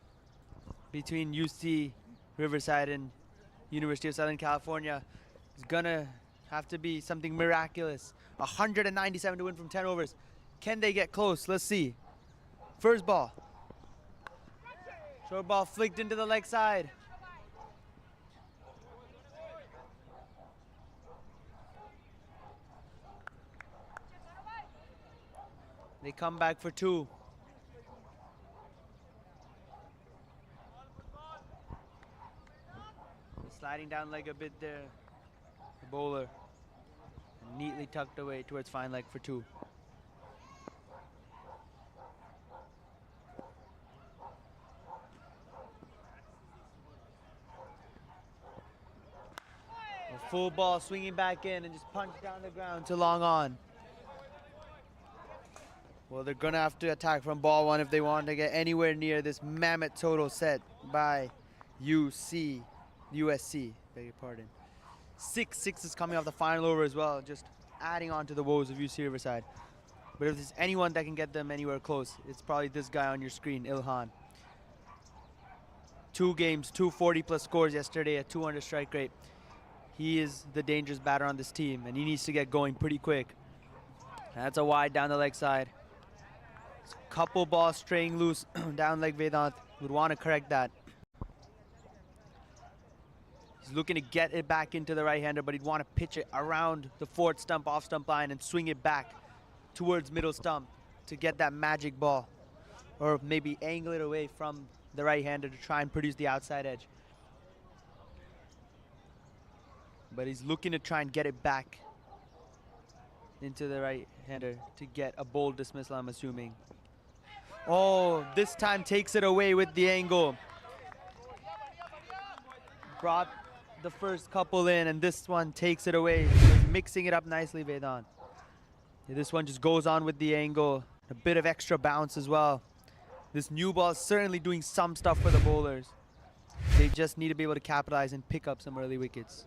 between UC, Riverside, and University of Southern California. It's gonna have to be something miraculous. 197 to win from 10 overs. Can they get close? Let's see. First ball. Short ball flicked into the leg side. They come back for two. Sliding down leg a bit there. The bowler. Neatly tucked away towards fine leg for two. A full ball swinging back in and just punch down the ground to long on. Well, they're going to have to attack from ball one if they want to get anywhere near this mammoth total set by USC, beg your pardon. 6 sixes coming off the final over as well, just adding on to the woes of UC Riverside. But if there's anyone that can get them anywhere close, it's probably this guy on your screen, Ilhan. 2 games, 240 plus scores yesterday, a 200 strike rate. He is the dangerous batter on this team, and he needs to get going pretty quick. That's a wide down the leg side. Couple balls straying loose down leg. Vedant would want to correct that. He's looking to get it back into the right-hander, but he'd want to pitch it around the fourth stump, off stump line, and swing it back towards middle stump to get that magic ball. Or maybe angle it away from the right-hander to try and produce the outside edge. But he's looking to try and get it back into the right-hander to get a bold dismissal, I'm assuming. Oh, this time takes it away with the angle. Brought the first couple in, and this one takes it away. He's mixing it up nicely, Vedant. This one just goes on with the angle. A bit of extra bounce as well. This new ball is certainly doing some stuff for the bowlers. They just need to be able to capitalize and pick up some early wickets.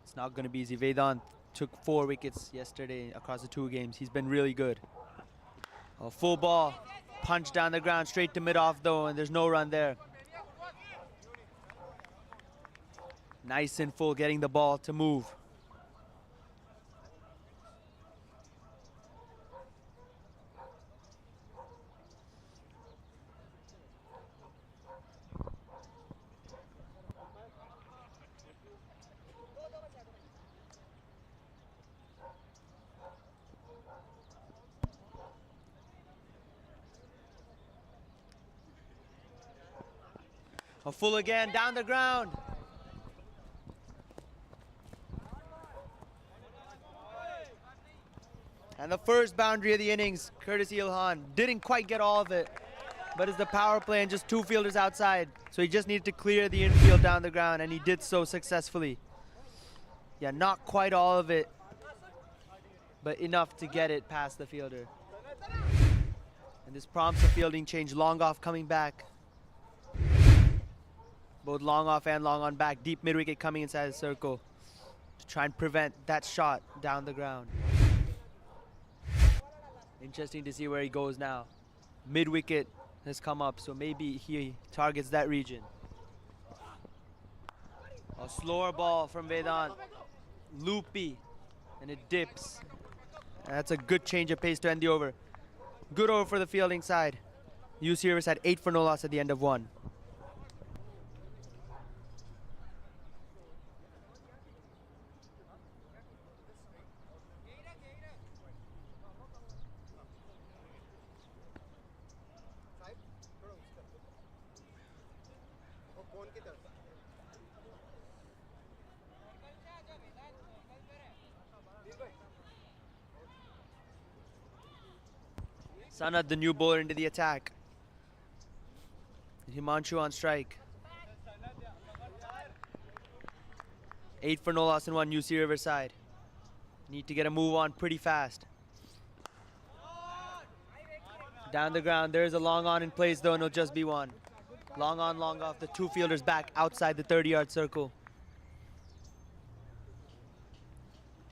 It's not going to be easy. Vedant took 4 wickets yesterday across the 2 games. He's been really good. A full ball, punch down the ground, straight to mid-off though, and there's no run there. Nice and full, getting the ball to move. A full again, down the ground. And the first boundary of the innings, courtesy Ilhan. Didn't quite get all of it, but it's the power play and just 2 fielders outside. So he just needed to clear the infield down the ground, and he did so successfully. Yeah, not quite all of it, but enough to get it past the fielder. And this prompts a fielding change. Long off coming back. Both long off and long on back. Deep mid-wicket coming inside the circle. to try and prevent that shot down the ground. Interesting to see where he goes now. Mid-wicket has come up, so maybe he targets that region. A slower ball from Vedant. Loopy, and it dips. That's a good change of pace to end the over. Good over for the fielding side. UC Riverside 8 for no loss at the end of 1. Sanad, the new bowler, into the attack. Himanshu on strike. 8 for no loss in 1, UC Riverside. Need to get a move on pretty fast. Down the ground, there is a long on in place though, and it'll just be 1. Long on, long off, the 2 fielders back outside the 30-yard circle.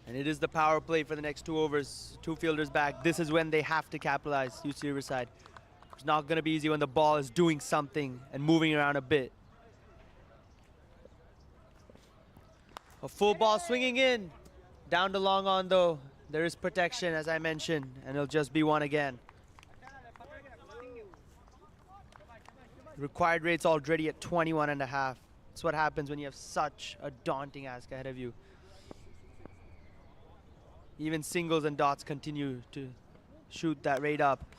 And it is the power play for the next 2 overs. 2 fielders back. This is when they have to capitalize, UC Riverside. It's not going to be easy when the ball is doing something and moving around a bit. A full ball swinging in. Down to long on though. There is protection, as I mentioned, and it'll just be 1 again. Required rate's already at 21.5. That's what happens when you have such a daunting ask ahead of you. Even singles and dots continue to shoot that rate up.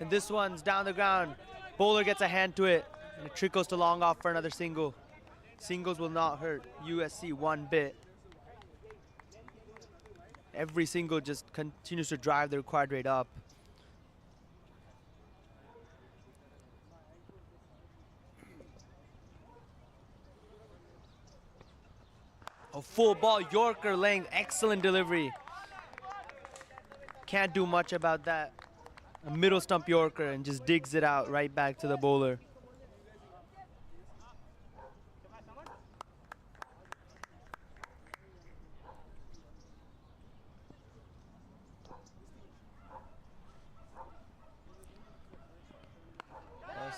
And this one's down the ground. Bowler gets a hand to it, and it trickles to long off for another single. Singles will not hurt USC one bit. Every single just continues to drive the required rate up. A full ball Yorker length, excellent delivery. Can't do much about that. A middle stump Yorker and just digs it out right back to the bowler.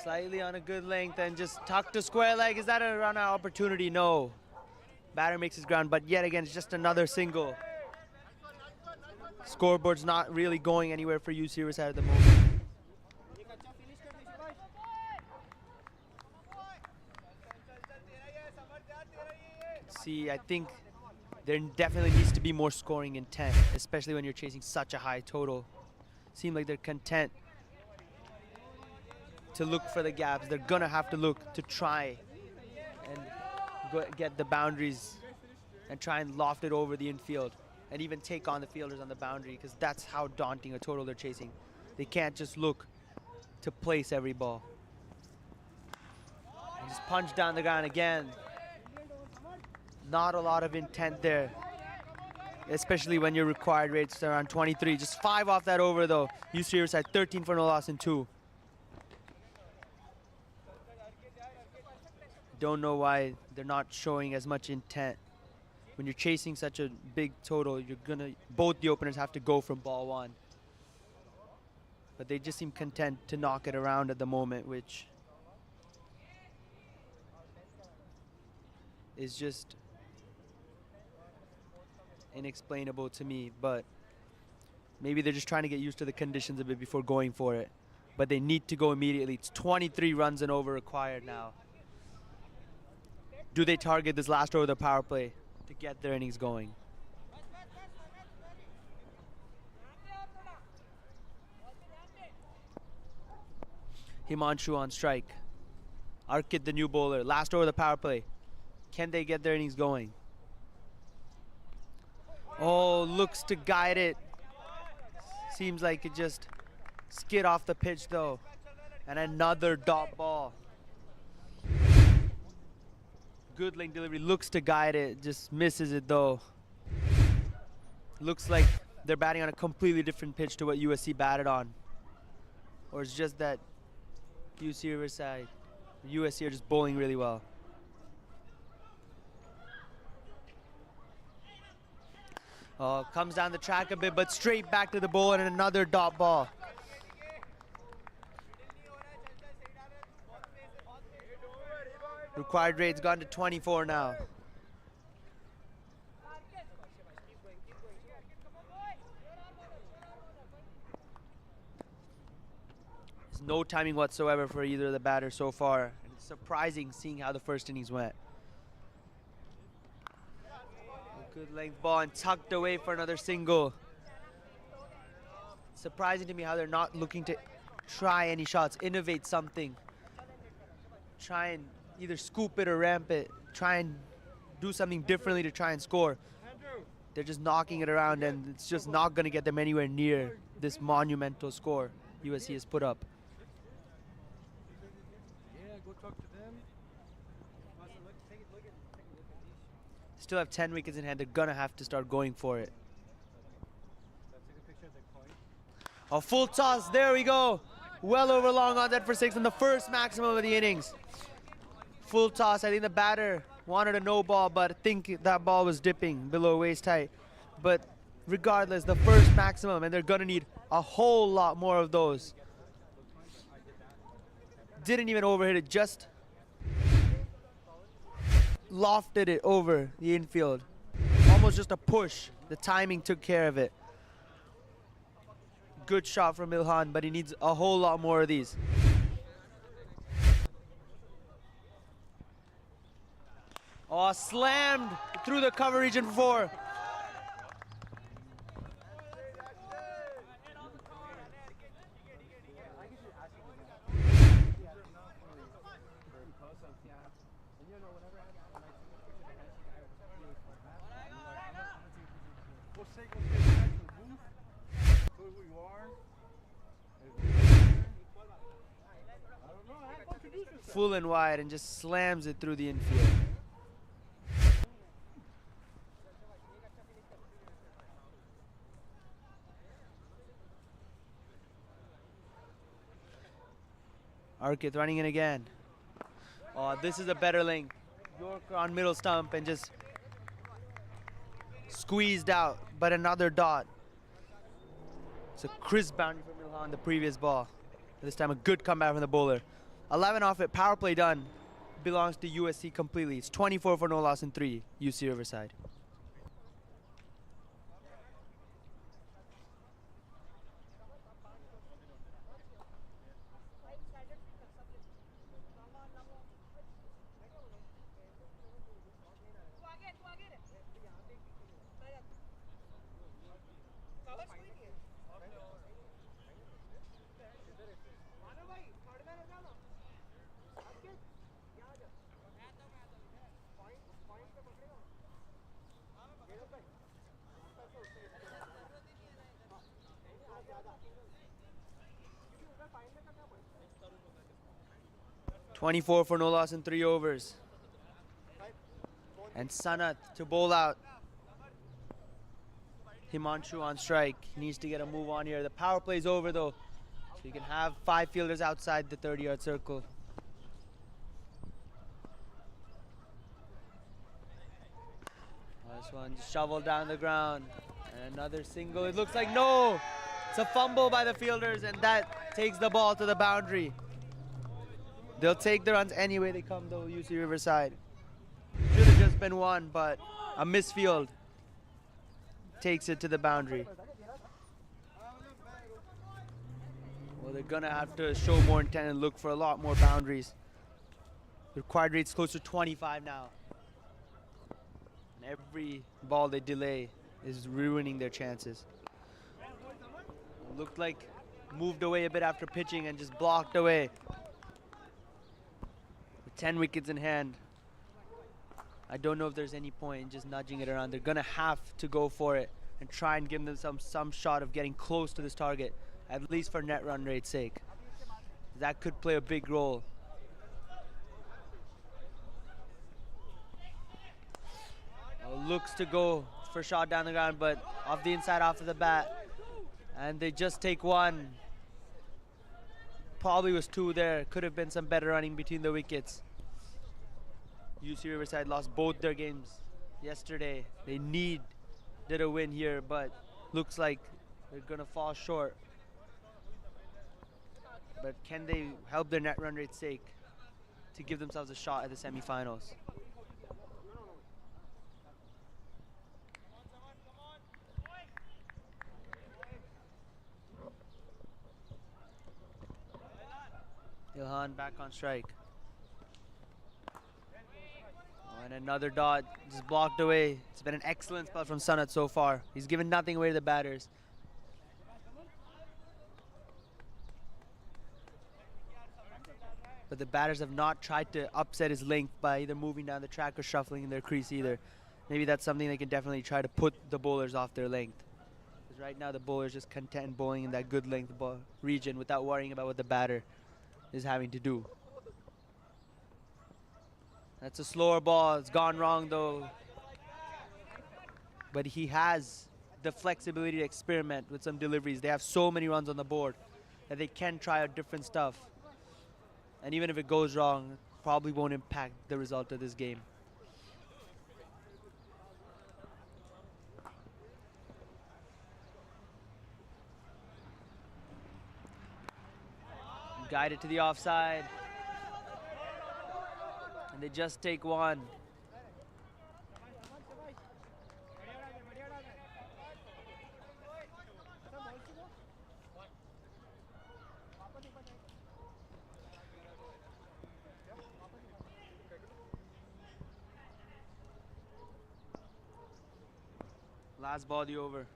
Slightly on a good length and just tucked to square leg. Is that a run out opportunity? No. Batter makes his ground, but yet again, it's just another single. Scoreboard's not really going anywhere for UC Riverside at the moment. See, I think there definitely needs to be more scoring intent, especially when you're chasing such a high total. Seems like they're content to look for the gaps. They're gonna have to look to try and get the boundaries and try and loft it over the infield and even take on the fielders on the boundary, because that's how daunting a total they're chasing. They can't just look to place every ball. And just punch down the ground again. Not a lot of intent there, especially when your required rate's around 23. Just 5 off that over though. UC Riverside 13 for no loss in 2. Don't know why they're not showing as much intent. When you're chasing such a big total, both the openers have to go from ball 1. But they just seem content to knock it around at the moment, which is just inexplainable to me. But maybe they're just trying to get used to the conditions a bit before going for it. But they need to go immediately. It's 23 runs and over required now. Do they target this last over the power play to get their innings going? Himanshu on strike. Arkit, the new bowler. Last over the power play. Can they get their innings going? Oh, looks to guide it. Seems like it just skid off the pitch though. And another dot ball. Good lane delivery, looks to guide it, just misses it though. Looks like they're batting on a completely different pitch to what USC batted on. Or it's just that UC Riverside, USC are just bowling really well. Comes down the track a bit, but straight back to the bowl and another dot ball. Required rate's gone to 24 now. There's no timing whatsoever for either of the batters so far. And it's surprising seeing how the first innings went. A good length ball and tucked away for another single. Surprising to me how they're not looking to try any shots, innovate something. Try and either scoop it or ramp it. Try and do something differently to try and score. They're just knocking it around, and it's just not going to get them anywhere near this monumental score USC has put up. Still have 10 wickets in hand. They're going to have to start going for it. A full toss. There we go. Well over long on that for 6 on the first maximum of the innings. Full toss. I think the batter wanted a no ball, but I think that ball was dipping below waist height. But regardless, the first maximum, and they're going to need a whole lot more of those. Didn't even overhit it, just lofted it over the infield. Almost just a push. The timing took care of it. Good shot from Ilhan, but he needs a whole lot more of these. Oh, slammed through the cover region for 4. Full and wide and just slams it through the infield. Arkith running in again. Oh, this is a better length. Yorker on middle stump and just squeezed out, but another dot. It's a crisp boundary from Ilhan on the previous ball. This time a good comeback from the bowler. 11 off it, power play done. Belongs to USC completely. It's 24 for no loss in 3, UC Riverside. .24 for no loss in 3 overs. And Sanath to bowl out. Himanshu on strike. He needs to get a move on here. The power play's over though. So you can have 5 fielders outside the 30-yard circle. This one just shoveled down the ground. And another single. It looks like no. It's a fumble by the fielders, and that takes the ball to the boundary. They'll take the runs any way they come though, UC Riverside. Should have just been 1, but a misfield takes it to the boundary. Well, they're gonna have to show more intent and look for a lot more boundaries. The required rate's close to 25 now. And every ball they delay is ruining their chances. It looked like moved away a bit after pitching and just blocked away. 10 wickets in hand. I don't know if there's any point in just nudging it around. They're gonna have to go for it and try and give them some shot of getting close to this target, at least for net run rate's sake. That could play a big role. Looks to go for a shot down the ground, but off the inside, off of the bat. And they just take 1. Probably was 2 there. Could have been some better running between the wickets. UC Riverside lost both their games yesterday. They need did a win here, but looks like they're gonna fall short. But can they help their net run rate sake to give themselves a shot at the semifinals? Ilhan back on strike. Oh, and another dot just blocked away. It's been an excellent spell from Sanat so far. He's given nothing away to the batters. But the batters have not tried to upset his length by either moving down the track or shuffling in their crease either. Maybe that's something they can definitely try to put the bowlers off their length. Because right now the bowlers just content bowling in that good length region without worrying about what the batter is having to do. That's a slower ball. It's gone wrong though. But he has the flexibility to experiment with some deliveries. They have so many runs on the board that they can try out different stuff. And even if it goes wrong, it probably won't impact the result of this game. Guide it to the offside. And they just take one. Last ball of the over.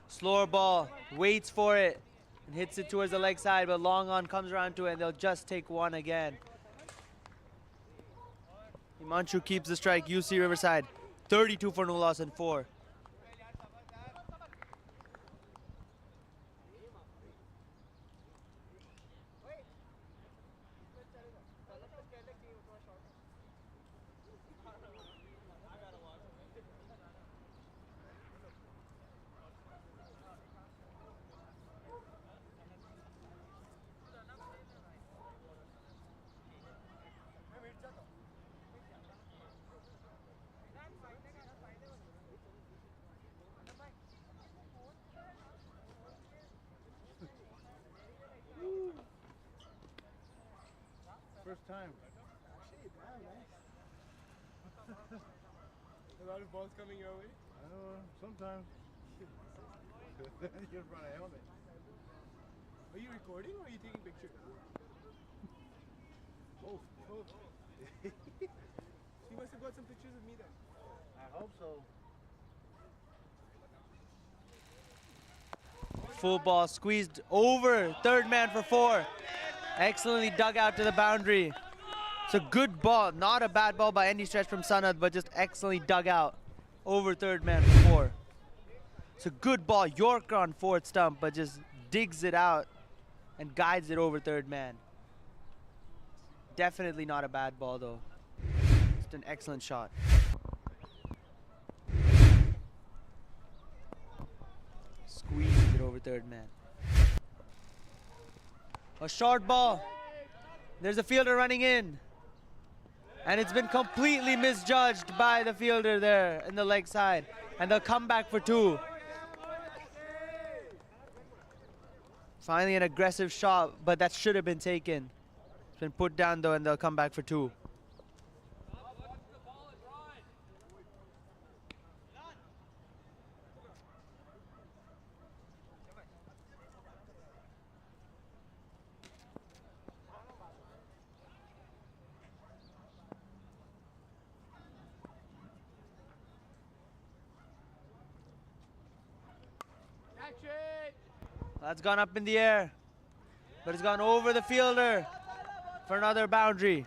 Slower ball, waits for it, and hits it towards the leg side, but long on comes around to it, and they'll just take one again. Himanshu keeps the strike. UC Riverside, 32 for no loss and 4. First time. A lot of balls coming your way? I don't know, sometimes. You're in front of a helmet. Are you recording or are you taking pictures? Both. You must have got some pictures of me then. I hope so. Full ball squeezed over, third man for 4. Excellently dug out to the boundary. It's a good ball, not a bad ball by any stretch from Sanad, but just excellently dug out over third man for 4. It's a good ball, Yorker on fourth stump, but just digs it out and guides it over third man. Definitely not a bad ball though. Just an excellent shot. Squeezes it over third man. A short ball. There's a fielder running in. And it's been completely misjudged by the fielder there in the leg side. And they'll come back for 2. Finally an aggressive shot, but that should have been taken. It's been put down though, and they'll come back for 2. That's gone up in the air, but it's gone over the fielder for another boundary.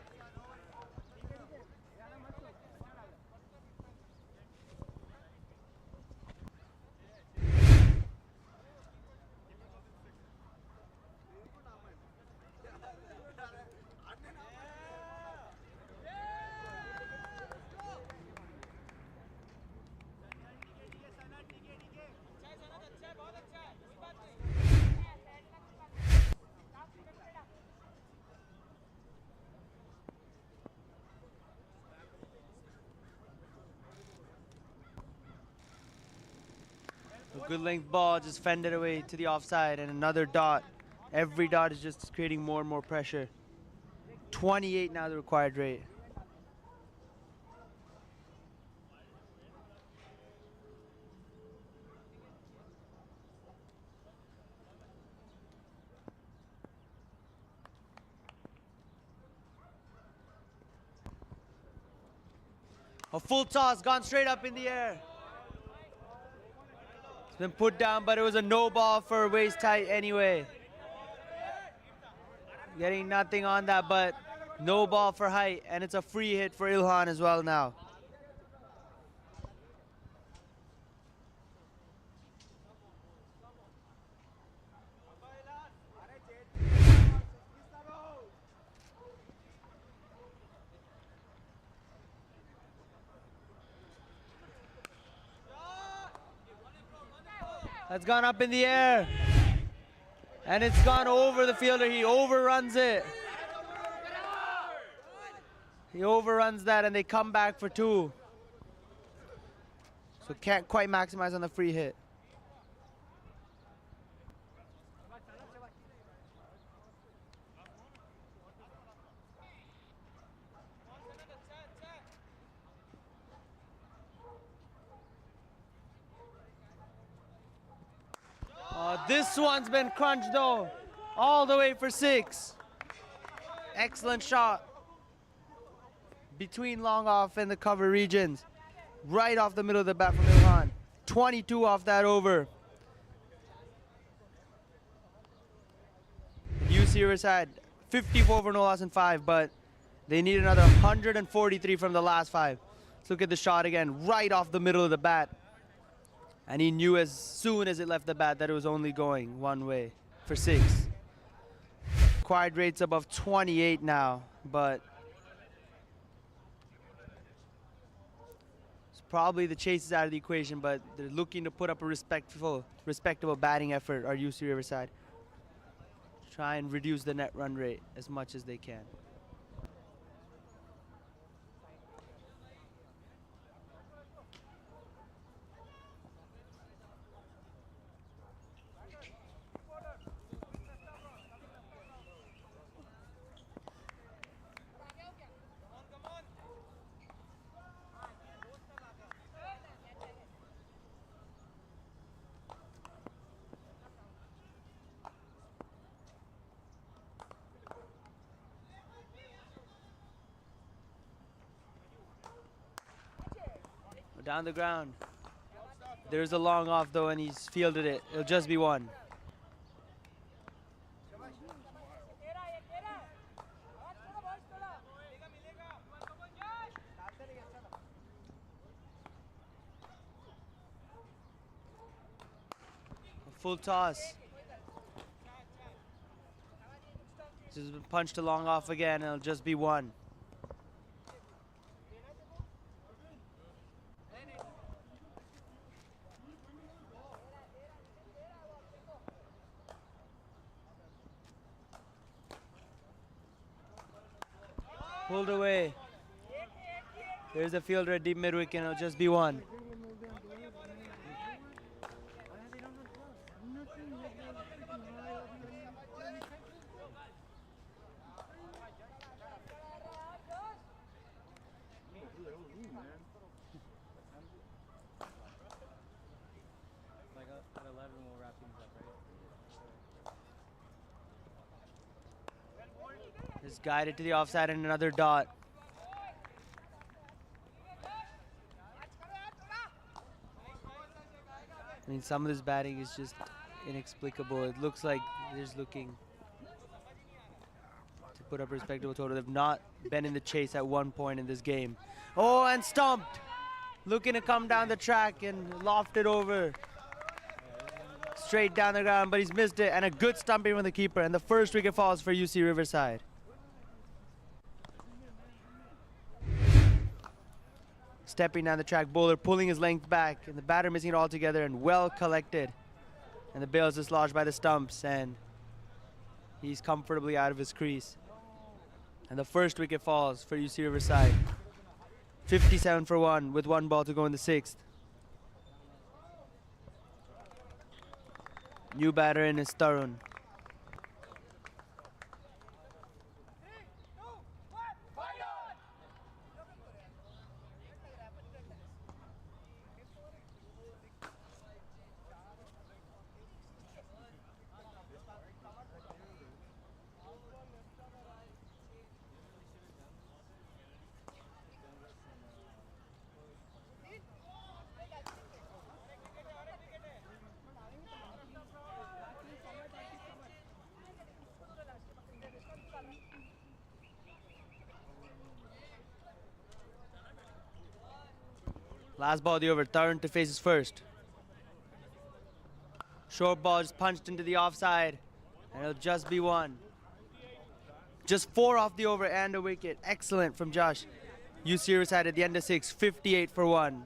Good length ball, just fended away to the offside, and another dot. Every dot is just creating more and more pressure. 28 now the required rate. A full toss, gone straight up in the air. It's been put down, but it was a no ball for waist tight anyway. Getting nothing on that, but no ball for height, and it's a free hit for Ilhan as well now. That's gone up in the air. And it's gone over the fielder. He overruns it. He overruns that, and they come back for two. So can't quite maximize on the free hit. This one's been crunched though, all the way for 6. Excellent shot. Between long off and the cover regions. Right off the middle of the bat from Ilhan. 22 off that over. UC Riverside, 54 for no loss in 5, but they need another 143 from the last 5. Let's look at the shot again, right off the middle of the bat. And he knew as soon as it left the bat that it was only going one way for 6. Required rate's above 28 now, but it's probably the chase is out of the equation, but they're looking to put up a respectable batting effort, our UC Riverside. Try and reduce the net run rate as much as they can. Down the ground. There's a long off though, and he's fielded it. It'll just be 1. A full toss. Just been punched a long off again, and it'll just be 1. Pulled away. There's a fielder at deep midwick, and it'll just be 1. Just guided to the offside and another dot. I mean, some of this batting is just inexplicable. It looks like they're just looking to put up a respectable total. They've not been in the chase at one point in this game. Oh, and stumped. Looking to come down the track and loft it over. Straight down the ground, but he's missed it. And a good stumping from the keeper. And the first wicket falls for UC Riverside. Stepping down the track, bowler pulling his length back, and the batter missing it altogether, and well collected. And the bail is dislodged by the stumps, and he's comfortably out of his crease. And the first wicket falls for UC Riverside. 57 for 1 with 1 ball to go in the 6th. New batter in is Tarun. Last ball of the over, Tarun to face his first. Short ball just punched into the offside, and it'll just be one. Just 4 off the over and a wicket. Excellent from Josh. USC Riverside at the end of 6, 58 for 1.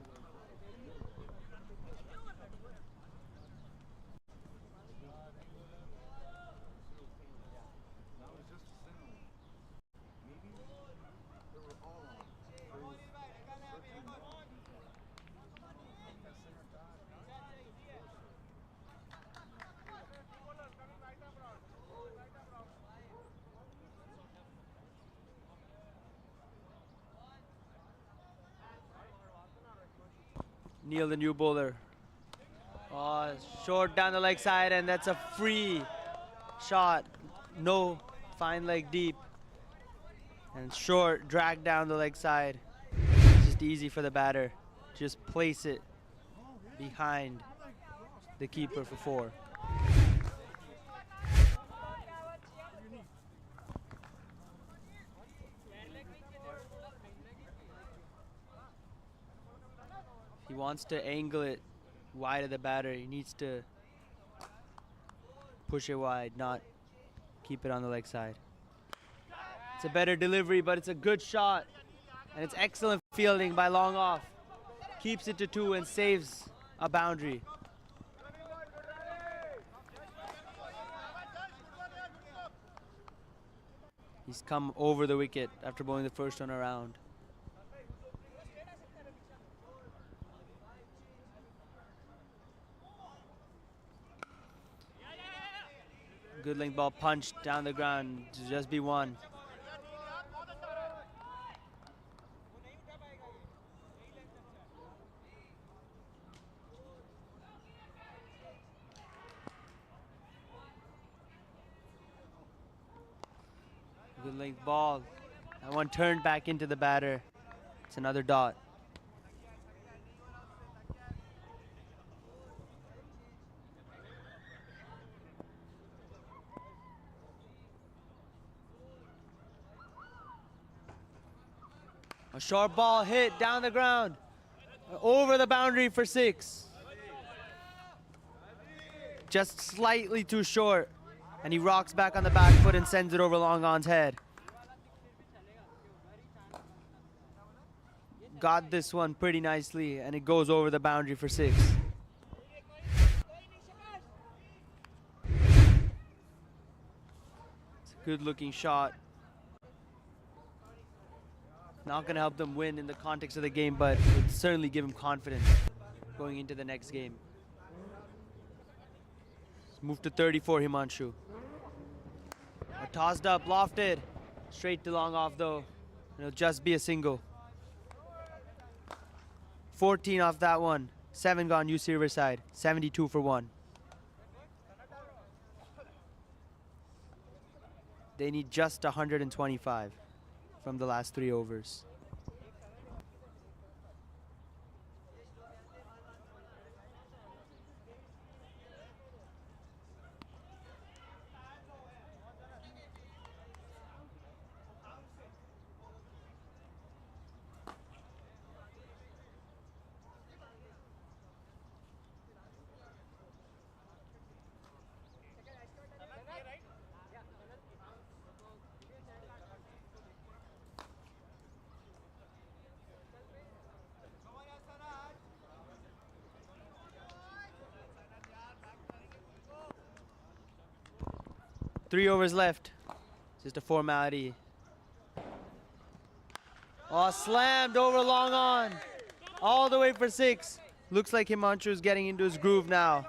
Neil, the new bowler. Oh, short down the leg side, and that's a free shot. No, fine leg deep. And short, drag down the leg side. It's just easy for the batter. Just place it behind the keeper for 4. He wants to angle it wide of the batter. He needs to push it wide, not keep it on the leg side. It's a better delivery, but it's a good shot. And it's excellent fielding by Long Off. Keeps it to 2 and saves a boundary. He's come over the wicket after bowling the first one around. Good length ball punched down the ground to just be 1. Good length ball. That one turned back into the batter. It's another dot. A short ball hit down the ground, over the boundary for 6. Just slightly too short, and he rocks back on the back foot and sends it over Long On's head. Got this one pretty nicely, and it goes over the boundary for 6. It's a good looking shot. Not going to help them win in the context of the game, but it would certainly give him confidence going into the next game. Let's move to 34, Himanshu. Tossed up, lofted. Straight to Long Off, though. It'll just be a single. 14 off that one. 7 gone UC Riverside. 72 for 1. They need just 125 from the last 3 overs. Three overs left. Just a formality. Oh, slammed over Long On. All the way for 6. Looks like Himanshu is getting into his groove now.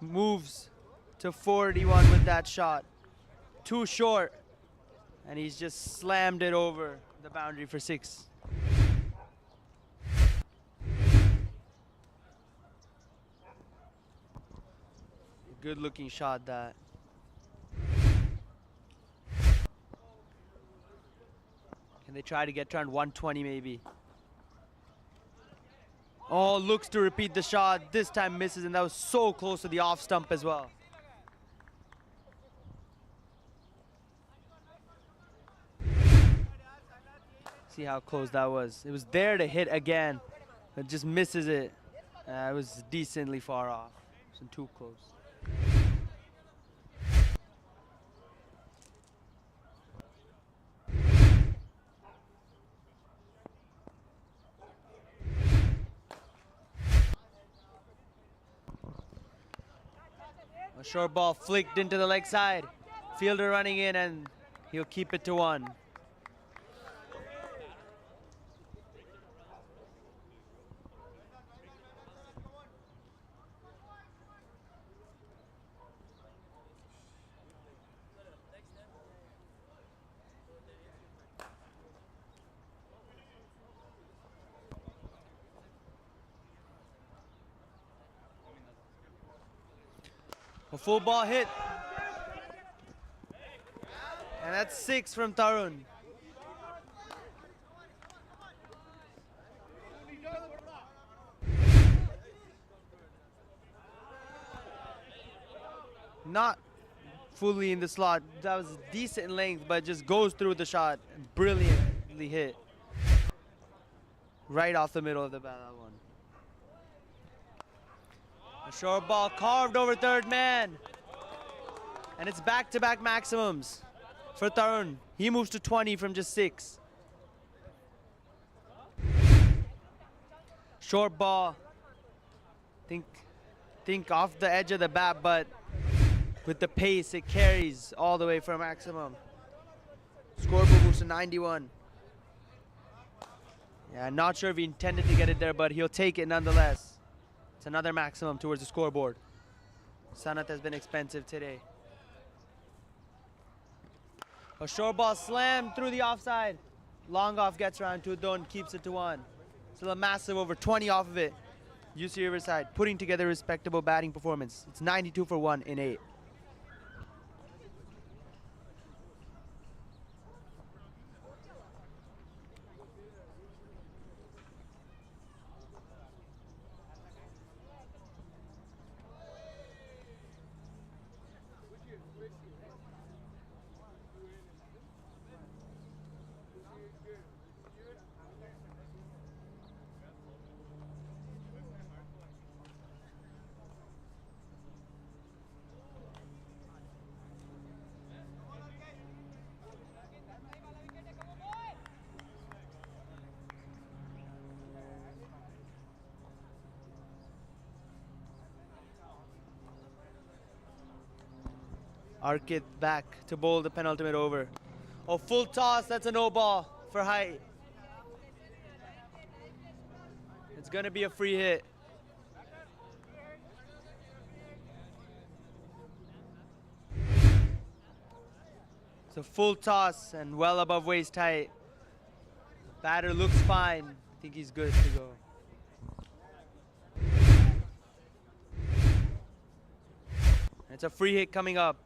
moves to 41 with that shot. Too short. And he's just slammed it over the boundary for 6. Good looking shot that. Can they try to get to around 120 maybe? Oh, looks to repeat the shot. This time misses, and that was so close to the off stump as well. See how close that was. It was there to hit again, but just misses it. It was decently far off. It wasn't too close. A short ball flicked into the leg side. Fielder running in, and he'll keep it to 1. A full ball hit. And that's 6 from Tarun. Not fully in the slot. That was decent length, but just goes through the shot. Brilliantly hit. Right off the middle of the bat, that one. A short ball carved over third man. And it's back-to-back maximums for Tarun. He moves to 20 from just 6. Short ball. Think off the edge of the bat, but with the pace, it carries all the way for a maximum. Scoreboard moves to 91. Yeah, not sure if he intended to get it there, but he'll take it nonetheless. It's another maximum towards the scoreboard. Sanat has been expensive today. A short ball slammed through the offside. Long off gets around to Udon, keeps it to 1. Still a massive over 20 off of it. UC Riverside putting together a respectable batting performance. It's 92 for 1 in 8. Arkit back to bowl the penultimate over. Oh, full toss, that's a no ball for height. It's gonna be a free hit. It's a full toss and well above waist height. Batter looks fine. I think he's good to go. It's a free hit coming up.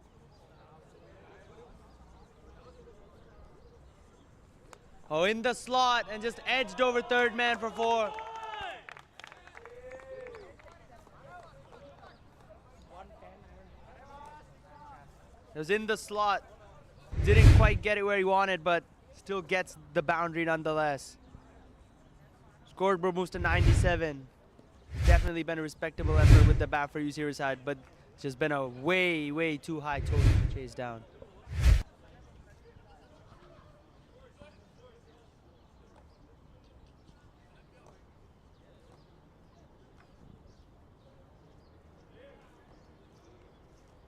Oh, in the slot and just edged over third man for 4. It was in the slot. Didn't quite get it where he wanted, but still gets the boundary nonetheless. Scoreboard moves to 97. Definitely been a respectable effort with the bat for UC Riverside, but it's just been a way, way too high total to chase down.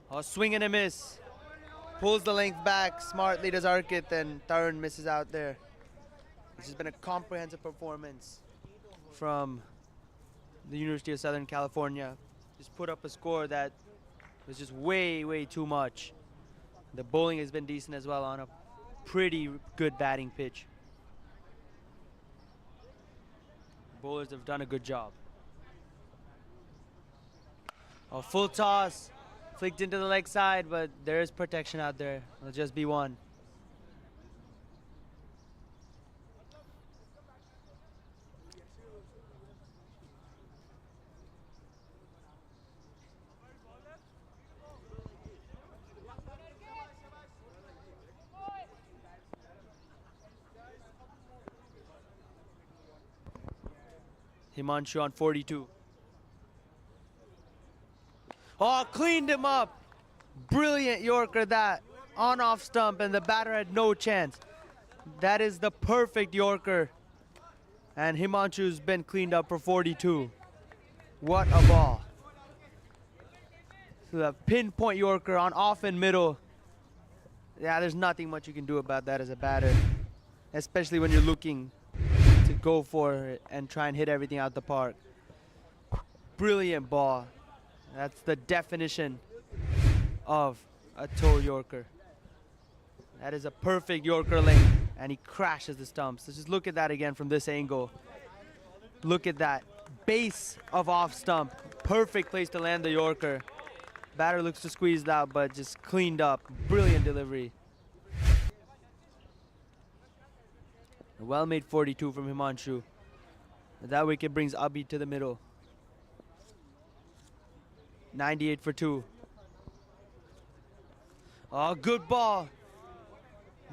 Oh, swing and a miss. Pulls the length back smartly, does Arkit, and Tarun misses out there. This has been a comprehensive performance from the University of Southern California. Just put up a score that It was just way too much. The bowling has been decent as well on a pretty good batting pitch. Bowlers have done a good job. A full toss, flicked into the leg side, but there is protection out there. It'll just be one. Himanshu on 42. Oh, cleaned him up. Brilliant Yorker that. On off stump, and the batter had no chance. That is the perfect Yorker. And Himanshu's been cleaned up for 42. What a ball. So the pinpoint Yorker on off and middle. Yeah, there's nothing much you can do about that as a batter. Especially when you're looking to go for it and try and hit everything out the park. Brilliant ball. That's the definition of a toe Yorker. That is a perfect Yorker length, and he crashes the stumps. So just look at that again from this angle. Look at that base of off stump. Perfect place to land the Yorker. Batter looks to squeeze it out, but just cleaned up. Brilliant delivery. A well-made 42 from Himanshu. That wicket brings Abhi to the middle. 98 for 2. Oh, good ball.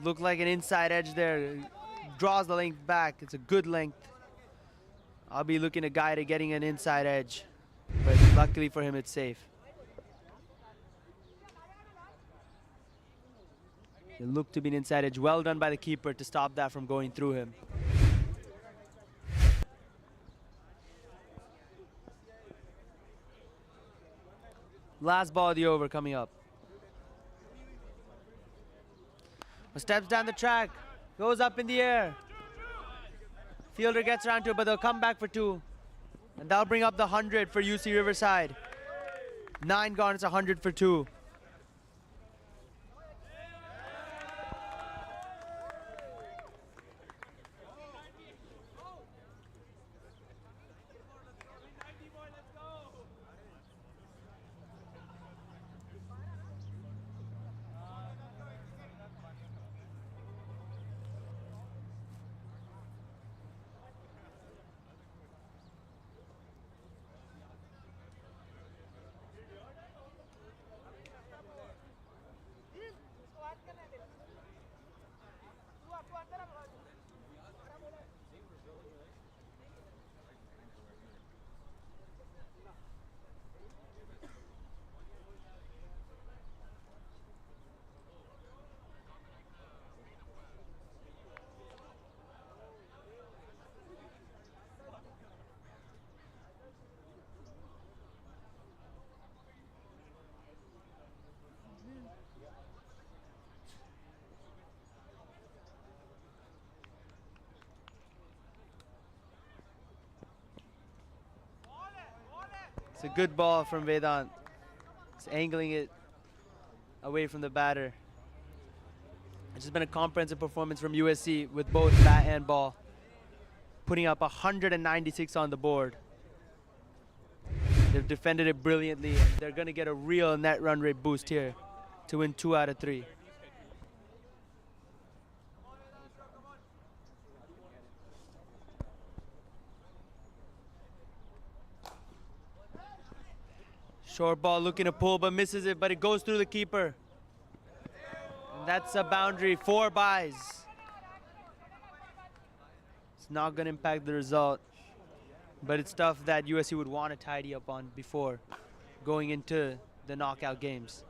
Looked like an inside edge there. Draws the length back. It's a good length. Abhi looking to guide it, getting an inside edge. But luckily for him, it's safe. It looked to be an inside edge. Well done by the keeper to stop that from going through him. Last ball of the over coming up. Steps down the track. Goes up in the air. Fielder gets around to it, but they'll come back for 2. And that'll bring up the 100 for UC Riverside. 9 gone, it's 100 for 2. It's a good ball from Vedant. It's angling it away from the batter. It's just been a comprehensive performance from USC with both bat and ball. Putting up 196 on the board. They've defended it brilliantly, and they're going to get a real net run rate boost here to win 2 out of 3. Short ball looking to pull, but misses it, but it goes through the keeper. And that's a boundary, 4 byes. It's not going to impact the result, but it's stuff that USC would want to tidy up on before going into the knockout games.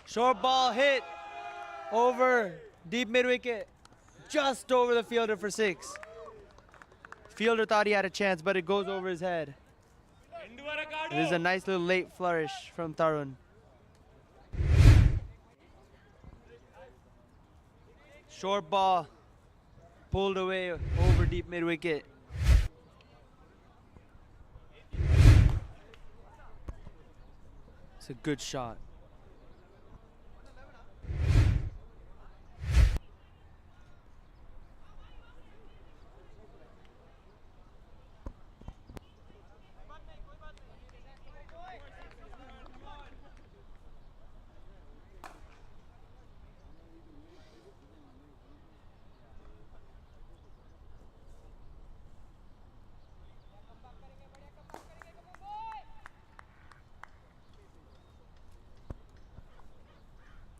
Short ball hit over deep mid wicket, just over the fielder for 6. fielder thought he had a chance, but it goes over his head. This is a nice little late flourish from Tarun. Short ball, pulled away over deep mid-wicket. It's a good shot.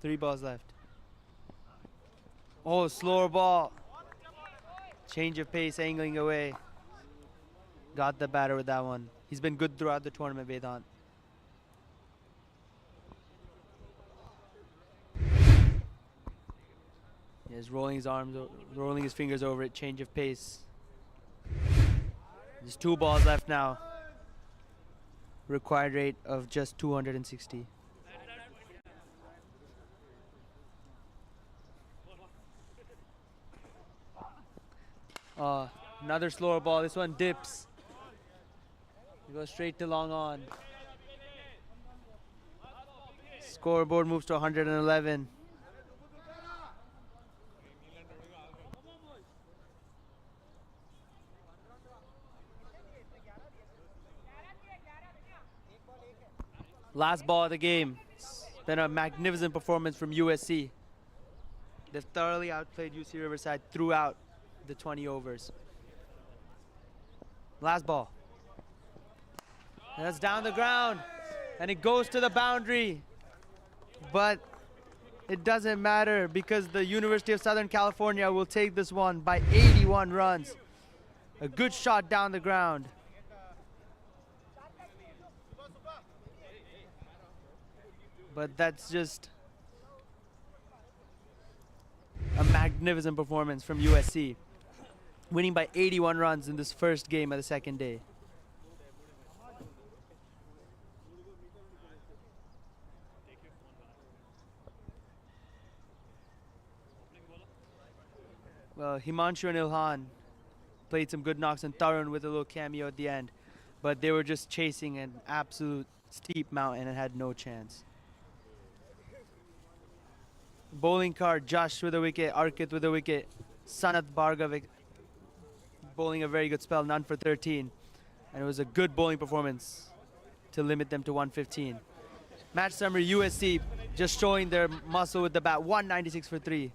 Three balls left. Oh, slower ball. Change of pace, angling away. Got the batter with that one. He's been good throughout the tournament, Vedant. He's rolling his arms, rolling his fingers over it. Change of pace. There's 2 balls left now. Required rate of just 260. Another slower ball. This one dips. It goes straight to long on. Scoreboard moves to 111. Last ball of the game. It's been a magnificent performance from USC. They've thoroughly outplayed UC Riverside throughout the 20 overs. Last ball. And that's down the ground. And it goes to the boundary. But it doesn't matter because the University of Southern California will take this one by 81 runs. A good shot down the ground. But that's just a magnificent performance from USC, winning by 81 runs in this first game of the second day. Well, Himanshu and Ilhan played some good knocks, and Tarun with a little cameo at the end, but they were just chasing an absolute steep mountain and had no chance. Bowling card, Josh with a wicket, Arkit with a wicket, Sanath Bhargav bowling a very good spell, none for 13. And it was a good bowling performance to limit them to 115. Match summary, USC just showing their muscle with the bat, 196 for 3.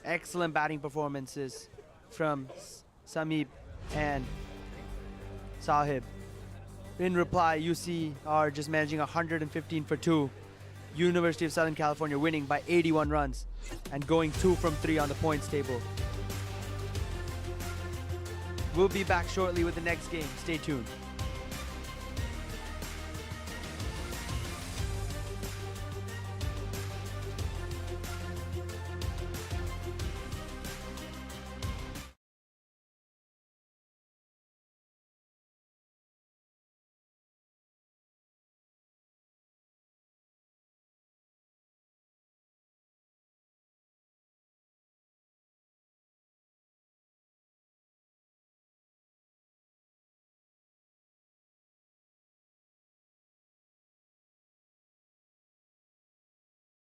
Excellent batting performances from Samip and Sahib. In reply, UC are just managing 115 for 2. University of Southern California winning by 81 runs and going 2 from 3 on the points table. We'll be back shortly with the next game. Stay tuned.